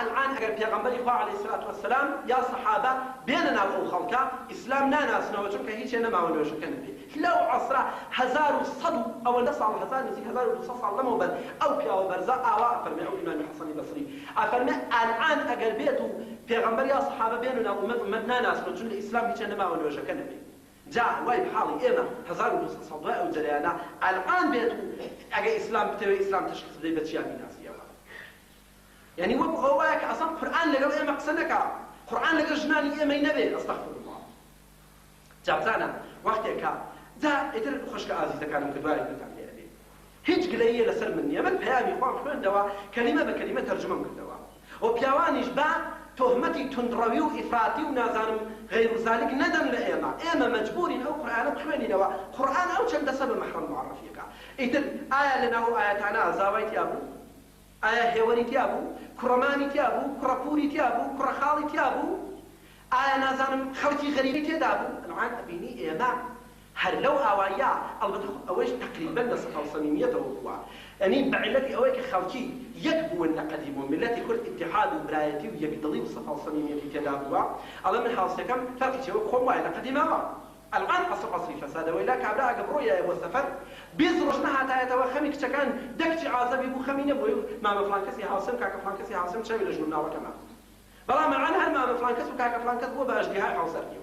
الآن ئەگەر پێغەمبەری خوا عەلەیهی سەلات وەسەلام یا سەحابە بێنە ناو ئەو خەڵکە ئیسلام ناناسنەوە چونکە هیچێ نەماوە نوێژەکە نەبێ لەو عەسرە 1100 ئەوەندە ساڵ 1200 ساڵ لەمەوبەر ئەو پیاوە بەرزە ئاوا ئەفەرمێ ئەو ئیمامی حەسەنی بەسری ئەفەرمێ الآن ئەگەر بێت و پێغەمبەر یا سەحابە بێنە ناو ئومەت ناناسنەوە چونکە ئیسلام هیچێ نەماوە نوێژەکە نەبێ جا وای بحاڵی ئێمە 1200 ساڵ دوای ئەو جەریانە الآن بێت و ئەگە ئیسلام بتەوێ ئیسلام تشخیص بدەی بە چیان بیناسیەوە يعني وەکو ئەوەیە کە ئەسڵ قورئان لەگەڵ ئێمە قسە نەکا قورئان لەگەڵ ژنانی ئێمەی نەبێ ئەستەغفر الله جا بزانە وەختێکە جا ئیتر خۆشکە ئازیزەکانم کە دوای گوتان لێ ئەبێ هیچ گلەییە لەسەر من نییە من پەیامی خۆم خوێندەوە کەلیمە بە کەلیمە تەرجمەم کردەوە و پیاوانیش با تهمتي تندروي وإفراطي ونازانم غير ذلك ندم لإيما إيما مجبورين أو قرآن بخواني لوا قرآن أو چند سبب محرم معرفيك إذن آية لنا آياتنا زاويت أبو آية هوري أبو كرماني أبو كرپوري أبو كرخالي أبو آية نازانم خلقي غريبي أبو الآن أبيني إيما هل لو أوايا البته أوش تقريبا لصفة صميميته هو يعني بعلتي أويك خلقي يكبو النقديم وملتي كل اتحاد وبرايتي ويقدلي بصفة صميمية تدابوا على من حاصلكم فرقتي وقوم وإلى قديمها الآن قصري فساد وإلا كابلا قبرويا والسفر بيزرش نها تايتوخمك كان دكتي عازبي بو خمينه بو ما فلانكسي حاصم كاك فلانكسي حاصم شاوي لجنونا وكما بلا معنا هل ما فلانكس وكاك فلانكس بو باجديها حوصريو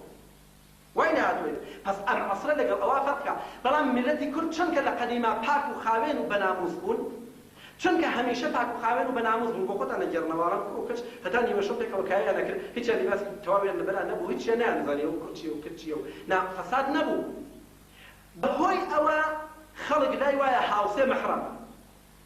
وين هاتوين بس أنا عصر لك الأوافقك بلا ملتي كل شنك لقديمة باك وخاوين وبناموس بون شنك هميشه باك وخاوين وبناموس بون بوقت أنا جرنا وارم وكش فتاني وشوفك وكاي أنا كل هيك اللي بس توابي أنا بلا نبو هيك أنا نزاني وكتشي نا فساد نبو بهوي أوا خلق لا يوايا حاوسي محرم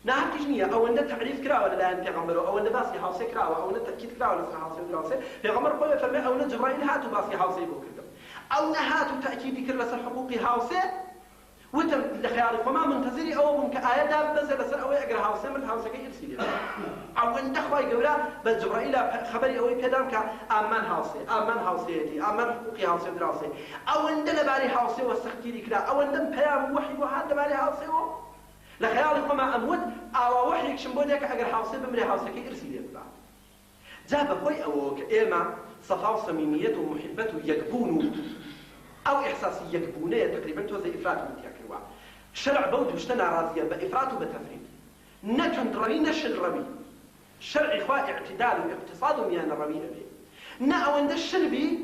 نهار كجنية أو أن تعريف كرا ولا لا أنت غمره أو أن باسي حاوسي كرا أو أن تأكيد كرا ولا حاوسي دراسة في غمر قوي فرمي أو أن جبرائيل هاتو باسي حاوسي بوكردم أو نهاتو تأكيد كرا لسر حقوقي حاوسي وتم لخياري فما منتظري أو ممكن آية داب بس لسر أو يقرأ حاوسي من حاوسي كي يرسيلي أو أن تخوي قولا بس جبرائيل خبري أو يكدام كأمان حاوسي أمان حقوقي حاوسي دراسة أو أن دلباري حاوسي وسختيري كرا أو أن دم بيام وحي وحد دباري حاوسي لخياري فما أمود أو وحيك شنبودك أجر حاوسي بمري حاوسي كي يرسيلي جاب خوي أو كإما صفاء صميميته ومحبته يكبون أو إحساسي يكبونه تقريبا توزي إفراط متياكروا شرع بود وشتنا راضيا بإفراط وبتفريط نتن ربي نشل ربي شرع إخوة اعتدال واقتصاد ميان الربي أبي نأوند الشربي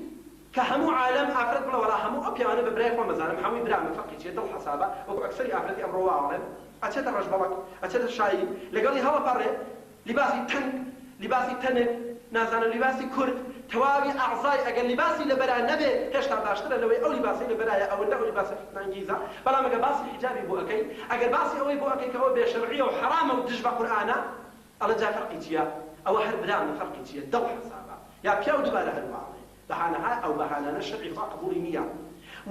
كهمو عالم أفرد بلا ولا همو أبي أنا ببرايك ومزالم همو إبراء من فرقي جيد الحسابة وأكثر أفرد أمروا عالم أتشد الرجبلك أتشد الشاي لقالي هلا بري لباسي تنك لباسي تنك نازانا لباسي كرد توابي أعضاء أجل لباسي لبراء نبي هشتا باشترى لو أو لباسي لبراء أو أو لباسي نانجيزة بلا ما باسي حجابي بو أكي أجل باسي أو بو أكي كهو بشرعية وحرامة وتجبع قرآنا الله جاء فرقي جيا أو هر بلا من فرقي جيا دو حسابة يا بياو دبالة هالواعي بحانا أو بحانا نشرعي قبولي مياه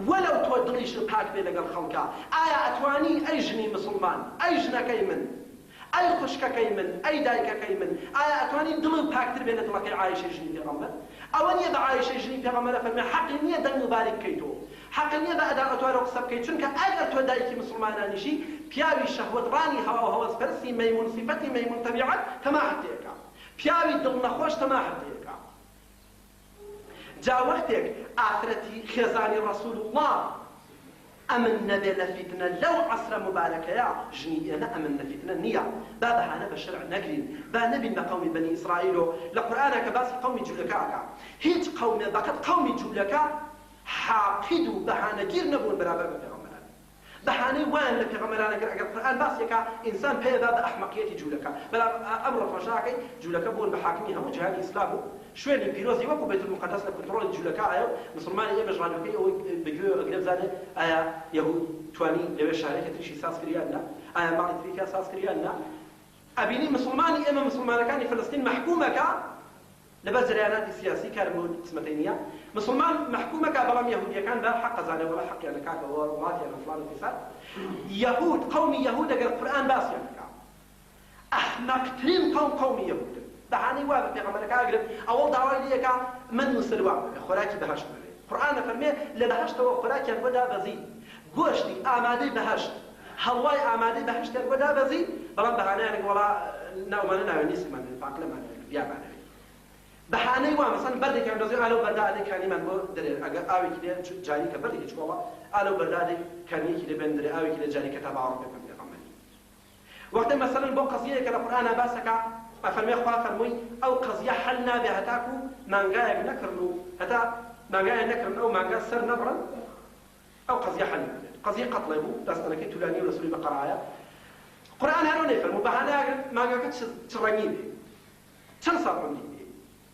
ولو تودليش الباك بين الخلقة آية أتواني أي جني مسلمان أي جنا كيمن أي خشك كيمن أي دايك كيمن آية أتواني دل باكتر بين دلك عايشة جني في غمر أو أن يدع عايشة جني في غمر فما حق نيدا مبارك كيتو حق نيدا أداء أتواني رقصب كيتو شنك أي أتواني دايك مسلمان نشي بياوي شهوة راني هوا وهو سبرسي ميمون صفتي ميمون طبيعة تما حتيك بياوي دل نخوش تما حتيك جا وقتك آخرتي خزاني رسول الله أمن نبي لفتنة لو عصر مباركة يا جني أنا أمن فتنة نية بابها أنا بشرع نقرين با نبي ما قوم بني إسرائيل لقرآن كباس قوم جولكا هيج قوم بقت قوم جولكا حاقدوا بهانا جير نبون برابر بفغمران بهانا وان لفغمران أقر القرآن باس يكا إنسان بيبا بأحمقية جولكا بلا أمر فشاكي جولكا بون بحاكميها وجهاد إسلامه شوێنی پیرۆزی وەکو بێت المقدس لە کنترۆڵی جوولەکەیە مسلمانی ئێمە ژوانەکەی ئەوەی بەگوێ ئەگرێ بزانێت ئایا یەهود توانی لەوێ شارێکە تریشی ساز کریان نا ئایا ماڵی تریکە ساز کریان نا ئەبینی مسلمانی ئێمە مسلمانەکانی فلەستین محکومەکە لەبەر جەریاناتی سیاسی کارم بۆ قسمەتەی نییە مسلمان محکومەکە بەڵام یەهودیەکان بە حەق ئەزانێ وەڵا حەقیان لەکاتەوە وڵاتیان لە فڵان و فیساد یەهود قەومی یەهود ئەگەر قورئان باسییان بکات ئەحمەقترین قەومی یەهود دهاني واب في عملك أقرب أول دعوة ليك من مسلوع خلاكي بهشت القرآن فرمي لبهشت وخلاكي الودا بزي قوشتي آمادي بهشت هواي آمادي بهشت الودا بزي بلان بهاني يعني ولا ناومانا نيسي من فاقل من يا معنى بهاني وام مثلا بردك عند زي قالوا بردادي كاني من بو دري آوي كده جاري كبردي إيش والله قالوا بردادي كاني كده بندري آوي كده جاري كتاب عربي كم يقمني وقت مثلا بو قصية كده القرآن باسك أفرمي أخوة فرمي أو قضية حلنا بها تاكو مانجايك نكرنو هتا مانجايك نكرن أو مانجا سر نبرا أو قضية حلنا قضية قتله بس أنا كنت تلاني ورسولي بقرايا قرآن هروني فرمو بهانا مانجا تشرنيني تنصر عندي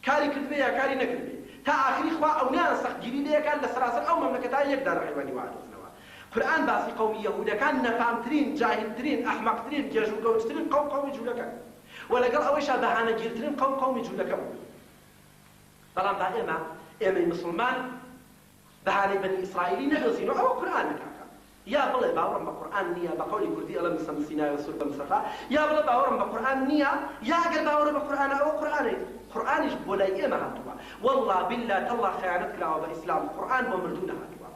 كاري كذبه يا كاري نكذبه تا آخر إخوة أو نانسخ جديدة كان لسراسل أو مملكة يقدر حيواني وعد قرآن باسي قومي يهودا كان نفامترين جاهلترين أحمقترين جاجوقوترين قومي جولكا ولقل أويش بهانا جيرترين قومي جولكا بەڵام با ئێمەی مسلمان بەهانەی بەنی ئیسرائیلی نەدۆزین و ئەوە قورئانێکە یا بڵێ باوەڕم بە قورئان نییە بە قەولی کوردی ئەڵێ مسەم سینای و سوور بە مسەفا یا بڵێ باوەڕم بە قورئان نییە یا ئەگەر باوەڕە بە قورئانە ئەوە قورئانیش بۆ لای ئێمە هاتووە والله بالله تەڵڵا خەیانەت کراوە بە ئیسلام قورئان بۆ مردوو نەهاتووە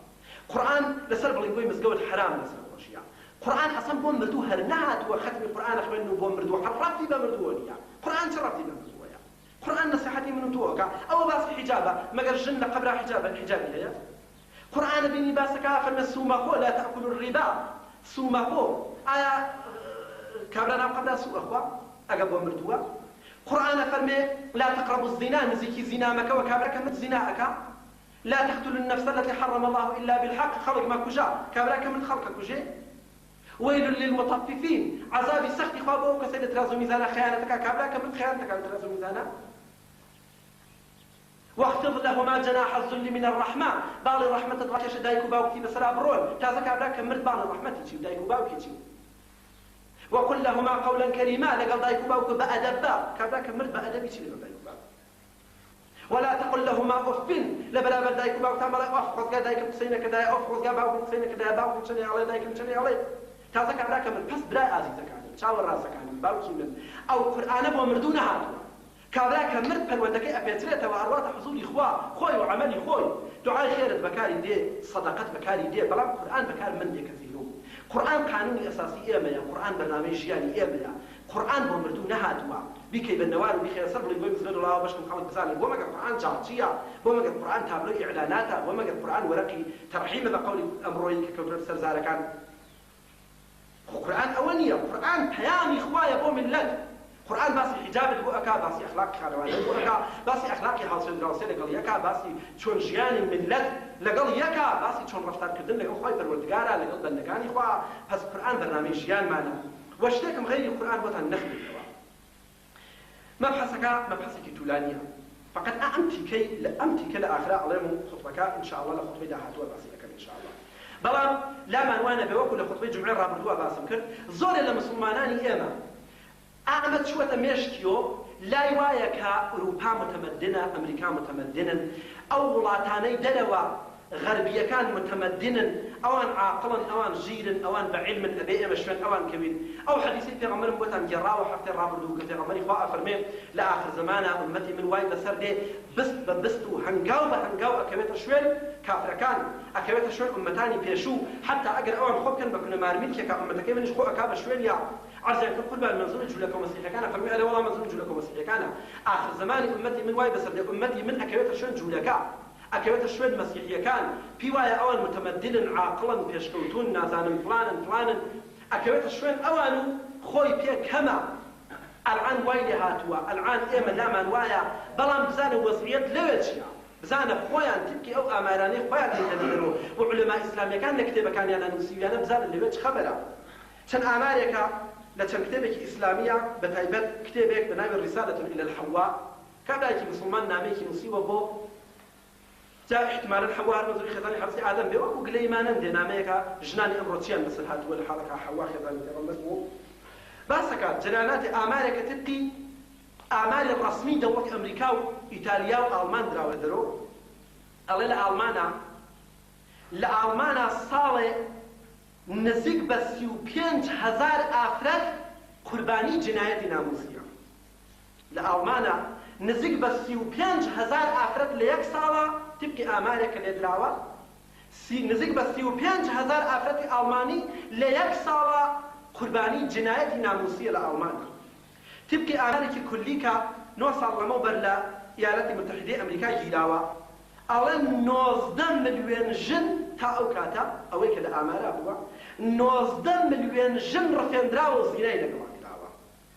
قورئان لەسەر بڵینگۆی مزگەوت حرام لەسەر خۆشیە قورئان ئەسڵ بۆ مردوو هەر نەهاتووە ختمی قورئان خوێندن و بۆ مردوو هەر ڕەبتی بە مردووە نییە قورئان چ ڕەبتی بە مردووەیە قورئان نەسیحەتی من و تۆکە ئەوە باسی حیجابە مەگەر ژن لە قەبرا حیجابی هەیە قورئان بینی باسەکە فەرمێ سومەخۆ لا تأكلوا الربا سومەخۆ ئایا کابرا ناو قەبرا سوو ئەخوا ئەگە بۆ مردووە قورئان فەرمێ لا تقربوا الزنا نزیکی زینا مەکەوە کابرا کە مت زینا ئەکا لا تقتلوا النفس التي حرم الله إلا بالحق خلق ما كجا كابرا كمن خلق كجي ويل للمطففين عذابي سخت خوابه كسيد ترازو ميزانا خيانتك كابرا كمن خيانتك ترازو ميزانا واخفض لهما جناح الذل من الرحمة باڵی ڕەحمەتت ڕاکێشە دایک و باوکی بەسەرا بڕۆن تازە کابرا کە مرد باڵی ڕەحمەتی چی و دایک و باوکی چی وقل لهما قولا كريما لەگەڵ دایک و باوک بەئەدەب با کابرا کە مرد بەئەدەبی چی لەگەڵ دایک و باوک ولا تقل لهما أف لبرابر دایک و باوک تا مەڵێ ئەف خۆزگا دایکم قسەینەکە دایە ئەف خۆزگا باوکم قسەینەکە دایە باوکم چنێ ئەڵێ دایکم چنێ ئەڵێ تازە کابرا کە مرد پس برای ئازیزەکانم چاوەڕاستەکانم باوکی من ئەو قورئانە بۆ مردوو نەهاتووە کابرا کە مرد پەروەردەکەی ئەپێچرێتەوە ئەڕواتە حزوری خوا خۆی و عەمەلی خۆی دوعای خێرت بەکاری دێ سەدەقەت بەکاری دێ بەڵام قورئان بەکار من دێکە زیرو قورئان قانونی ئەساسی ئێمەیە قورئان بەرنامەی ژیانی ئێمەیە قورئان بۆ مردوو نەهاتووە بیکەی بە نەوار و بیخێ سەر بڵێ بۆی بزرێت وڵاوە بەشکم خەڵک بزانێت بۆ مەگەر قورئان جاڵچیە بۆ مەگەر قورئان تابلۆی ئیعلاناتە بۆ مەگەر قورئان وەرەقی تەرحیمە بە قەولی ئەمڕۆیی کە کەوترە سەرزارەکان قورئان ئەوە نییە قورئان پەیامی خوایە بۆ ملەت قورئان باسی حجابت بۆ ئەکا باسی ئەخلاقی خانەوادەت بۆ ئەکا باسی ئەخلاقی هاوسەنگاوسێ لەگەڵ یەکا باسی چۆن ژیانی ملەت لەگەڵ یەکا باسی چۆن ڕەفتارکردن لەگەڵ خۆی پەروەردگارە لەگەڵ بەندەکانی خوا پس قورئان بەرنامەی ژیانمانە وە شتێکم غەیری قورئان بۆتان نەخوێنەوە مەبحەسێکی توولانیە فقط ئەم تیکە لە ئاخرا ئەڵێم و خوتبەکە ئینشاءالله لە خوتبەی داهاتووە باسی دەکەم ئینشاءالله بەڵام لامان وانە بێ وەکو لە خوتبەی جومعەی ڕابردووە باسم کرد زۆرێ لە مسلمانانی ئێمە ئەمە چوەتە مێشکیۆ لای وایە کە ئوروپا متەمەدنە ئەمریکا متەمەدنن ئەو وڵاتانەی دەرەوە غەربیەکان متەمەدنن ئەوان عاقڵن ئەوان ژیرن ئەوان بەعیلمن ئەبێ ئێمە شوێن ئەوان کەوین ئەو حەدیثی پێغەمبەرم بۆتان گێڕاوە هەفتەی ڕابردوو کە پێغەمبەری خوا ئەفەرمێ لە ئاخر زەمانە ئوممەتی من وای بەسەر دێ بست بە بست و هەنگاو بە هەنگاو ئەکەوێتە شوێن کافرەکان ئەکەوێتە شوێن ئوممەتانی پێشوو حتا ئەگەر ئەوان خۆ بکەن بە کونەمارمیلکێکە ئوممەتەکەی منیش خۆ ئەکا بە شوێن یا عرضیان کرد قوربان منزوری جوولەکە و مەسیحەکانە فەرمووی ئەلێ وەڵام منزوری جوولەکە و مەسیحەکانە ئاخر زەمانی ئوممەتی من وای بەسەر دێ ئوممەتی من ئەکەوێتە شوێن جوولەکە ئەکەوێتە شوێن مەسیحیەکان پێی وایە ئەوان متەمەدنن عاقڵن پێشکەوتون نازانن فلانن ئەکەوێتە شوێن ئەوان و خۆی پێ کەمە ئەلعان وای لێ هاتووە ئەلعان ئێمە لامان وایە بەڵام بزانە وەزعیەت لەوێ چییە بزانە خۆیان تبکی ئەو ئامارانەی خۆیان لێدەنێرەوە و عولەما ئیسلامیەکان لە کتێبەکانیان نووسیویانە بزانن لەوێ چ خەبەرە چەند ئامارێکە لە چەند کتێبێکی ئیسلامیە بەتایبەت کتێبێک بە ناوی ڕیسالەة إلى الحوا کابرایەکی مسلمان نامەیەکی نووسیوە بۆ جا احتمالا حوا هەر مەزوری خێزانی حەفزی ئادەم بێ وەکو گلەیمانەن دێ نامەیەکە ژنانی ئەمڕۆ چیان بەسەر هاتووە لە حاڵەکە حوا خێزانی پێغەمبەر بوو باسەکات جەناناتی ئامارێکە تبقی ئاماری ڕەسمی دەوڵەتی ئەمریکا و ئیتالیا و ئاڵمان دراوە دەرۆ ئەڵێ لە ئاڵمانە ساڵێ نزیک بە 35,000 ئافرەت قوربانی جنایەتی ناموسیە لە ئاڵمانە نزیک بە 35,000 ئافرەت لە یەک ساڵە تبقی ئامارێکە لێ دراوە نزیک بە 35,000 ئافرەتی ئاڵمانی لە یەک ساڵە قوربانی جنایەتی ناموسیە لە ئاڵمانە تبقی ئامارێکی کولی کە 9 ساڵ لەمەوبەر لە ئیالەتی متحیدەی ئەمریکا گیراوە ئەڵێ 19 ملیۆن ژن تا ئەو کاتە ئەوەی کە لە ئامارە بووە 19 ملیۆن ژن ڕفێندراوە و زینای لەگەڵ کراوە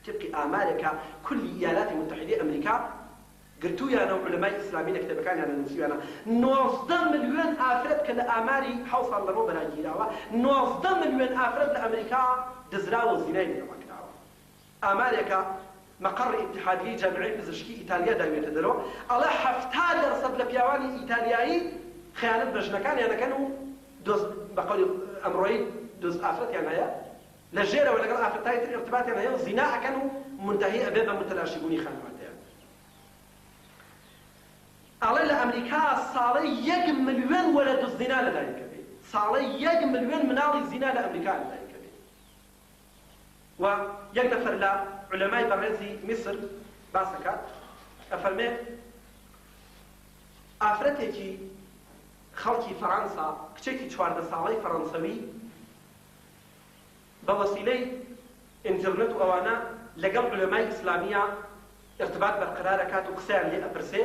تبقی ئامارێکە کولی ئیالاتی متحیدەی ئەمریکا گرتوویانە و عولەمای ئیسلامی لە کتێبەکانیان نووسیویانە 19 ملیۆن ئافرەت کە لە ئاماری 7 ساڵ لەمەوە بەراگیراوە 19 ملیۆن ئافرەت لە ئەمریکا دزراوە و زینای لەگەڵ کراوە ئامارێکە مەقڕ ئیتحادیەی جامعەی پزیشکی ئیتالیا داوێتە دەرەوە ئەڵێ 70% لە پیاوانی ئیتالیایی خەیانەت بە ژنەکانیان دەکەن و بە قەولی ئەمڕۆیی دۆست ئافرەتیان هەیە لە ژێرەوە لەگەڵ ئافرەتای تر ارتباطیان هەیە و زینا ئەکەن و منتەهی ئەبێ بە متلاشیبوونی خانەوادەیان ئەڵێ لە ئەمریکا ساڵی 1 ملیۆن وەلەد زینا لەدایکە بێت، ساڵی 1 ملیۆن مناڵی زینا لە ئەمریکا لەدایکە بێت. و یەک نەفەر لە عولەمای بەڕێزی میسر باس دەکات، ئەفەرمێ ئافرەتێکی خەڵکی فەڕەنسا، کچێکی 14 ساڵەی فەڕەنسەوی بە وەسیلەی ئینترنێت و ئەوانە لەگەڵ عولەمای ئیسلامیە ارتباط بەرقرار دەکات و قسەیان لێ ئەپرسێ.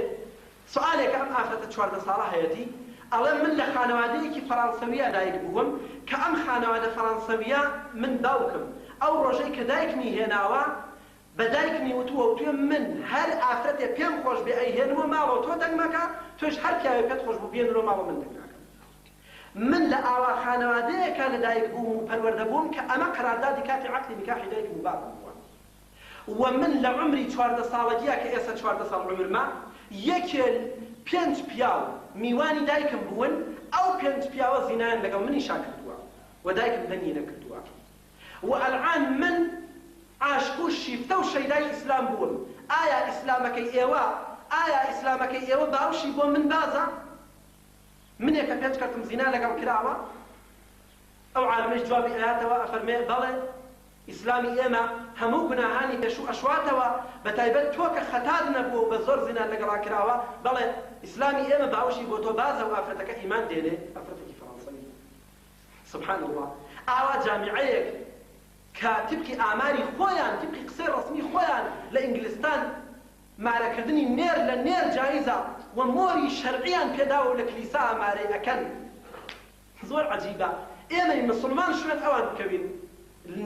سوالێکە ئەم ئافرەتە 14 ساڵە هەیەتی، ئەڵێ من لە خانەوادەیەکی فەڕەنسەویە دایک بووم کە ئەم خانەوادە فەڕەنسەویە من باوکم ئەو ڕۆژەی کە دایکمی هێناوە بە دایکمی وتووە وتوێ من هەر ئافرەتێ پێم خۆش بێ ئەیهێنمە ماڵەوە تۆ دەنگ مەکە، تۆش هەر پیاوێ پێت خۆش بوو بێنرۆ ماڵەوە من دەنگ ناکەم. من لە ئاوا خانەوادەیەکە لە دایک بووم و پەروەردە بووم کە ئەمە قەراردادی کاتی عەقدی نیکاحی دایکم و باوکم بووە. و من لە عمری 14 ساڵەگیە کە ئێستا 14 ساڵ عمرمە، یەکێ 5 پیاو میوانی دایکم بوون، ئەو 5 پیاوە زینایان لەگەڵ منیشا کردووە و دایکم دەنگی نەکردووە. و ئەلعان من عاشق و شیفتە و شەیدای ئیسلام بووم. ئایا ئیسلامەکەی ئێوە باوشی بۆ من بازە؟ منێکە پێچ کردم زینا لەگەڵ کراوە؟ ئەو عالمەش جوابی ئەیاتەوە ئەفەرمێ بەڵێ ئیسلامی ئێمە هەموو گوناهانی پێشوو ئەشواتەوە، بەتایبەت تۆ کە خەتار نەبووە بە زۆر زینا لەگەڵا کراوە، بەڵێ ئیسلامی ئێمە باوشی بۆ تۆ بازە و ئافرەتەکە ئیمان دێنێ. ئافرەتێکی فەڕەنسەوی سبحان الله. ئاوا جامیعەیەک کە تبکی ئاماری خۆیان، تبکی قسەی ڕسمی خۆیان لە ئینگلیستان مارەکردنی نێر لە نێر جایزە و مۆری شەرعیان پێداوە و لە کلیسا ئامارەی ئەکەن. زۆر عەجیبە. ئێمەی مسلمان شوێن ئەوان بکەوین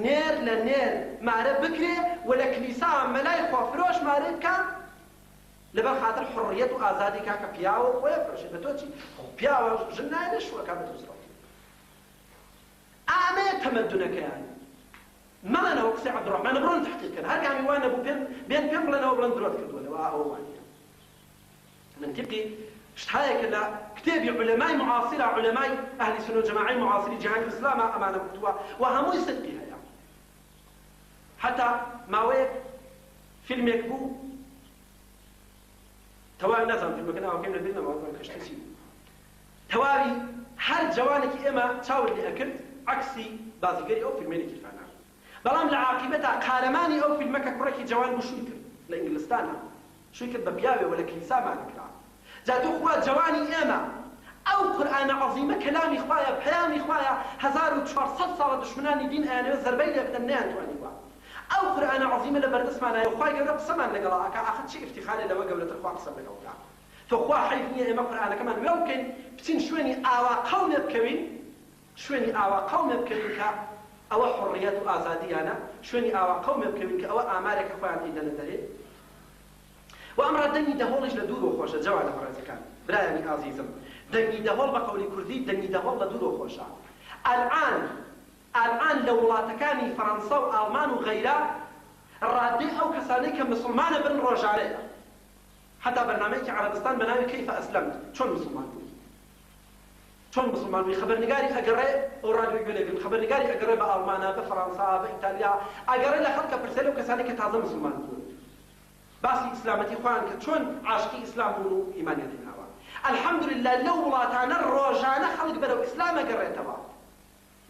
نێر لە نێر مارە بکرێ و لە کلیسا مەلای خۆفرۆش مارە بکە لەبەر خاتر حڕیەت و ئازادی کاکە پیاوە خۆیە فرۆشێت. بە تۆ چی؟ پیاوە ژن نایە شوەکە بە دووسڕەوە. ئامەیە تەمەدونەکەیان مەڵێنەوە قسەی عەبدوڕەحمان بڕۆن تەحقیقکەن، هەر کامی وان نەبوو بێن پێم بڵێنەوە بڵێن درۆت کردووەنەوە ئەوە وانە. من تبقی شتهایەکە لە کتێبی عولەمای معاصرە، عولەمای ئەهلی سنە و جەماعەی معاصری جیهانی ئیسلامە ئەمانە بکتووە و هەمووی سدقی هەیە. حتا ماوەیەک فیلمێک بوو، تەواوی نازانم فیلمەکە ناوەکەیم لەبیر نەماوە کەشتەسی بوو، تەواوی هەر جوانێکی ئێمە چاور لێ ئەکرد عەکسی بازیگەری ئەو فیلمێکی فانە. بەڵام لە عاقبەتە قارەمانی ئەو فیلمەکە کوڕێکی جوان بوو شووی کرد لە ئینگلستانە، شووی کرد بە پیاوێەوە لە کلیسامان کرا. جا تۆ خوا جوانی ئێمە ئەو قورئانە عەزیمە کەلامی خوایە، پەیامی خوایە، 1400 ساڵە دژمنانی دین ئەیانەوێت زەربەی لێ بدەن نەیانتوانیوە. ئەو قورئانە عەزیمە لە بەردەستمانایە و خوای گەورە قسەمان لەگەڵا ئەکا. ئاخر چی ئیفتیخارێ لەوە گەورەتر خوا قسەم لەگەڵ بکا؟ تۆ خوا حەیف نییە ئێمە قورئانەکەمان وێ بکەین بچین شوێنی ئاوا قەومێ بکەوین، شوێنی ئاوا قەومێ بکەوین کە ئەوە حڕیەت و ئازادیانە، شوێنی ئاوا قەومێ بکەوین کە ئەوە ئامارێکە خۆیان هیدەنە دەرێ. و ئەمڕۆ دەنگی دەهۆڵیش لە دوورۆ خۆشە. جەوانە بەڕێزەکان، برایانی ئازیزم، دەنگی دەهۆڵ بە قەولی کوردی دەنگی دەهۆڵ لە دوورۆ خۆشە. ئەلعان لە وڵاتەکانی فەڕەنسا و ئاڵمان و غەیرە ڕادەی ئەو کەسانەی کە مسلمانە بن ڕۆژانەیە. حتا بەرنامەیەکی عەرەبستان بە ناوی کەیفە ئەسلەمت، چۆن مسلمان بووی؟ چۆن مسلمان بووی؟ خەبەرنگاری ئەگەڕێ، ئەو ڕادیۆی گوێلێگرن، خەبەرنگاری ئەگەڕێ بە ئاڵمانە، بە فەڕەنسا، بە ئیتالیا، ئەگەڕێ لە خەڵکە پرسێ لەو کەسانی کە تازە مسلمان بوون، باسی ئیسلامەتی خۆیان کە چۆن عاشقی ئیسلام بوون و ئیمانیان هێناوە. الحەمدولله لەو وڵاتانە ڕۆژانە خەڵک بەرەو ئیسلام ئەگەڕێتەوە.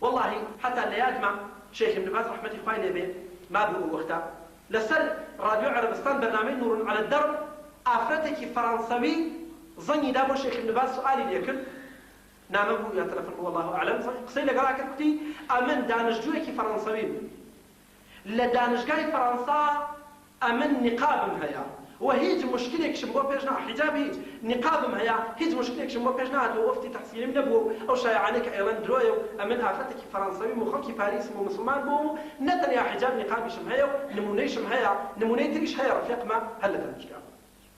واللهی حتا لە یادمە شێخ ابن باز ڕەحمەتی خوای لێبێ مابوو ئەو وەختە لەسەر ڕادیۆ عەرەبستان بەرنامەی نور عەلە الدەرب ئافرەتێکی فەڕەنسەوی زەنگی دا بۆ شێخ ابن باز سوئالی لێ کرد، نامە بوو یا تەلەفۆن بوو والله ئەعلەم، قسەی لەگەڵا کرد کوتی ئەمن دانیشتوویەکی فەڕەنسەویم، لە دانشگای فەڕەنسا ئەمن نقابم هەیە و هیچ مشکلێکشم بۆ پێش نهات، حیجاب هیچ، نقابم هەیە، هیچ مشکلێکشم بۆ پێش نهات و وەفتی تەحسیلیم نەبوو ئەو شایعانەی کە ئێڵەن درۆیە و ئەمن ئافرەتێکی فەڕەنسەویم و خەڵکی پاریسم و مسلمان بووم و نەتەنیا حیجاب نقابیشم هەیە و نمونەیشم هەیە، نمونەی تریش هەیە ڕەفیقمە هەر لە دانشگا.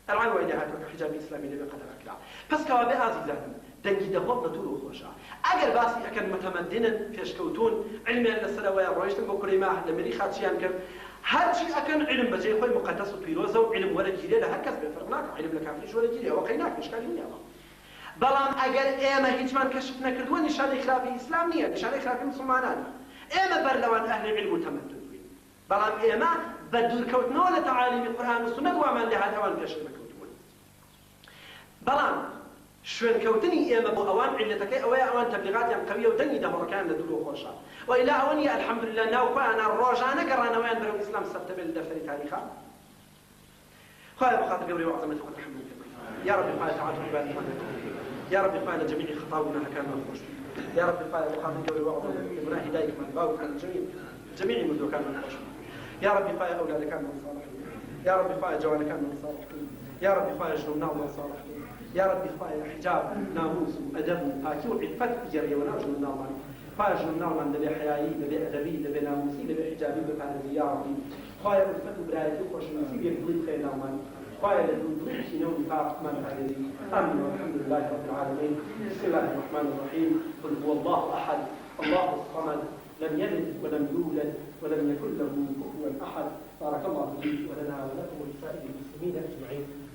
الان وای لێ هاتووە کە حیجابی ئیسلامی لەبێ قەدەغە کرا. پس کەوابێ ئازیزانم دەنگی دەهۆڵ لە دوور و خۆشە. ئەگەر باسی ئەکەن متەمەدنن پێشکەوتون علمیان لەسەرەوەیە ڕۆیشتن بۆ کوڕی ماه لە مەریخا چیان کرد، هەرچی ئەکەن علم بەجێی خۆی مقەدەس و پیرۆزە و علم وەرەگیرێ لە هەر کەس بێ فەرق ناکە، علم لە کافریش وەرەگیرێ ئەوە قەی ناکە، ئیشکالی نییە. بەڵام ئەگەر ئێمە هیچمان کەشف نەکردووە نیشانەی خلافی ئیسلام نییە، نیشانەی خلافی مسلمانانە. ئێمە بەر لەوان ئەهلی علم و تەمەدن بووین، بەڵام ئێمە بە دوورکەوتنەوە لە تەعالیمی قورئان و سونەت وامان لێ هات ئەوان پێشکە نەکەوتوون. بەڵام شوێنکەوتنی ئێمە بۆ ئەوان علەتەکەی ئەوەیە ئەوان تەبلیغاتیان قەویە و دەنگی دەهۆڕەکان لە دوور و خۆشە وإلا ئەوەنیە الحەمدولله ناوخۆیانە ڕۆژانە گەڕانەوەیان بەرەو ئیسلام سەفتە بێت لە دەفتەری تاریخا خواهي بخاطر قولي وعظمتك وتحملك يا رب قال تعالى عبادك يا رب قال جميع خطاونا كان مخرج يا رب قال بخاطر قولي وعظمتك ابن هدايك من باوك عن جميع منذ كان مخرج يا رب قال أولادك كان من صالحين يا رب قال جوانك كان من صالحين يا رب قال جنونا من صالحين يا رب قال حجاب ناموس أدب فاكي وعفت جري ونرجو من الله قال جنونا من دبي حيائي دبي أدبي دبي ناموسي دبي حجابي بفانزي يا ربي قال الفتو برايتي وخوش نصيب يقضي خير نومان قال لنضرحش نوم فاق من هذه أمن والحمد لله رب العالمين بسم الله الرحمن الرحيم قل هو الله أحد الله الصمد لم يلد ولم يولد ولم يكن له كفوا أحد بارك الله لي ولنا ولكم ولسائر المسلمين أجمعين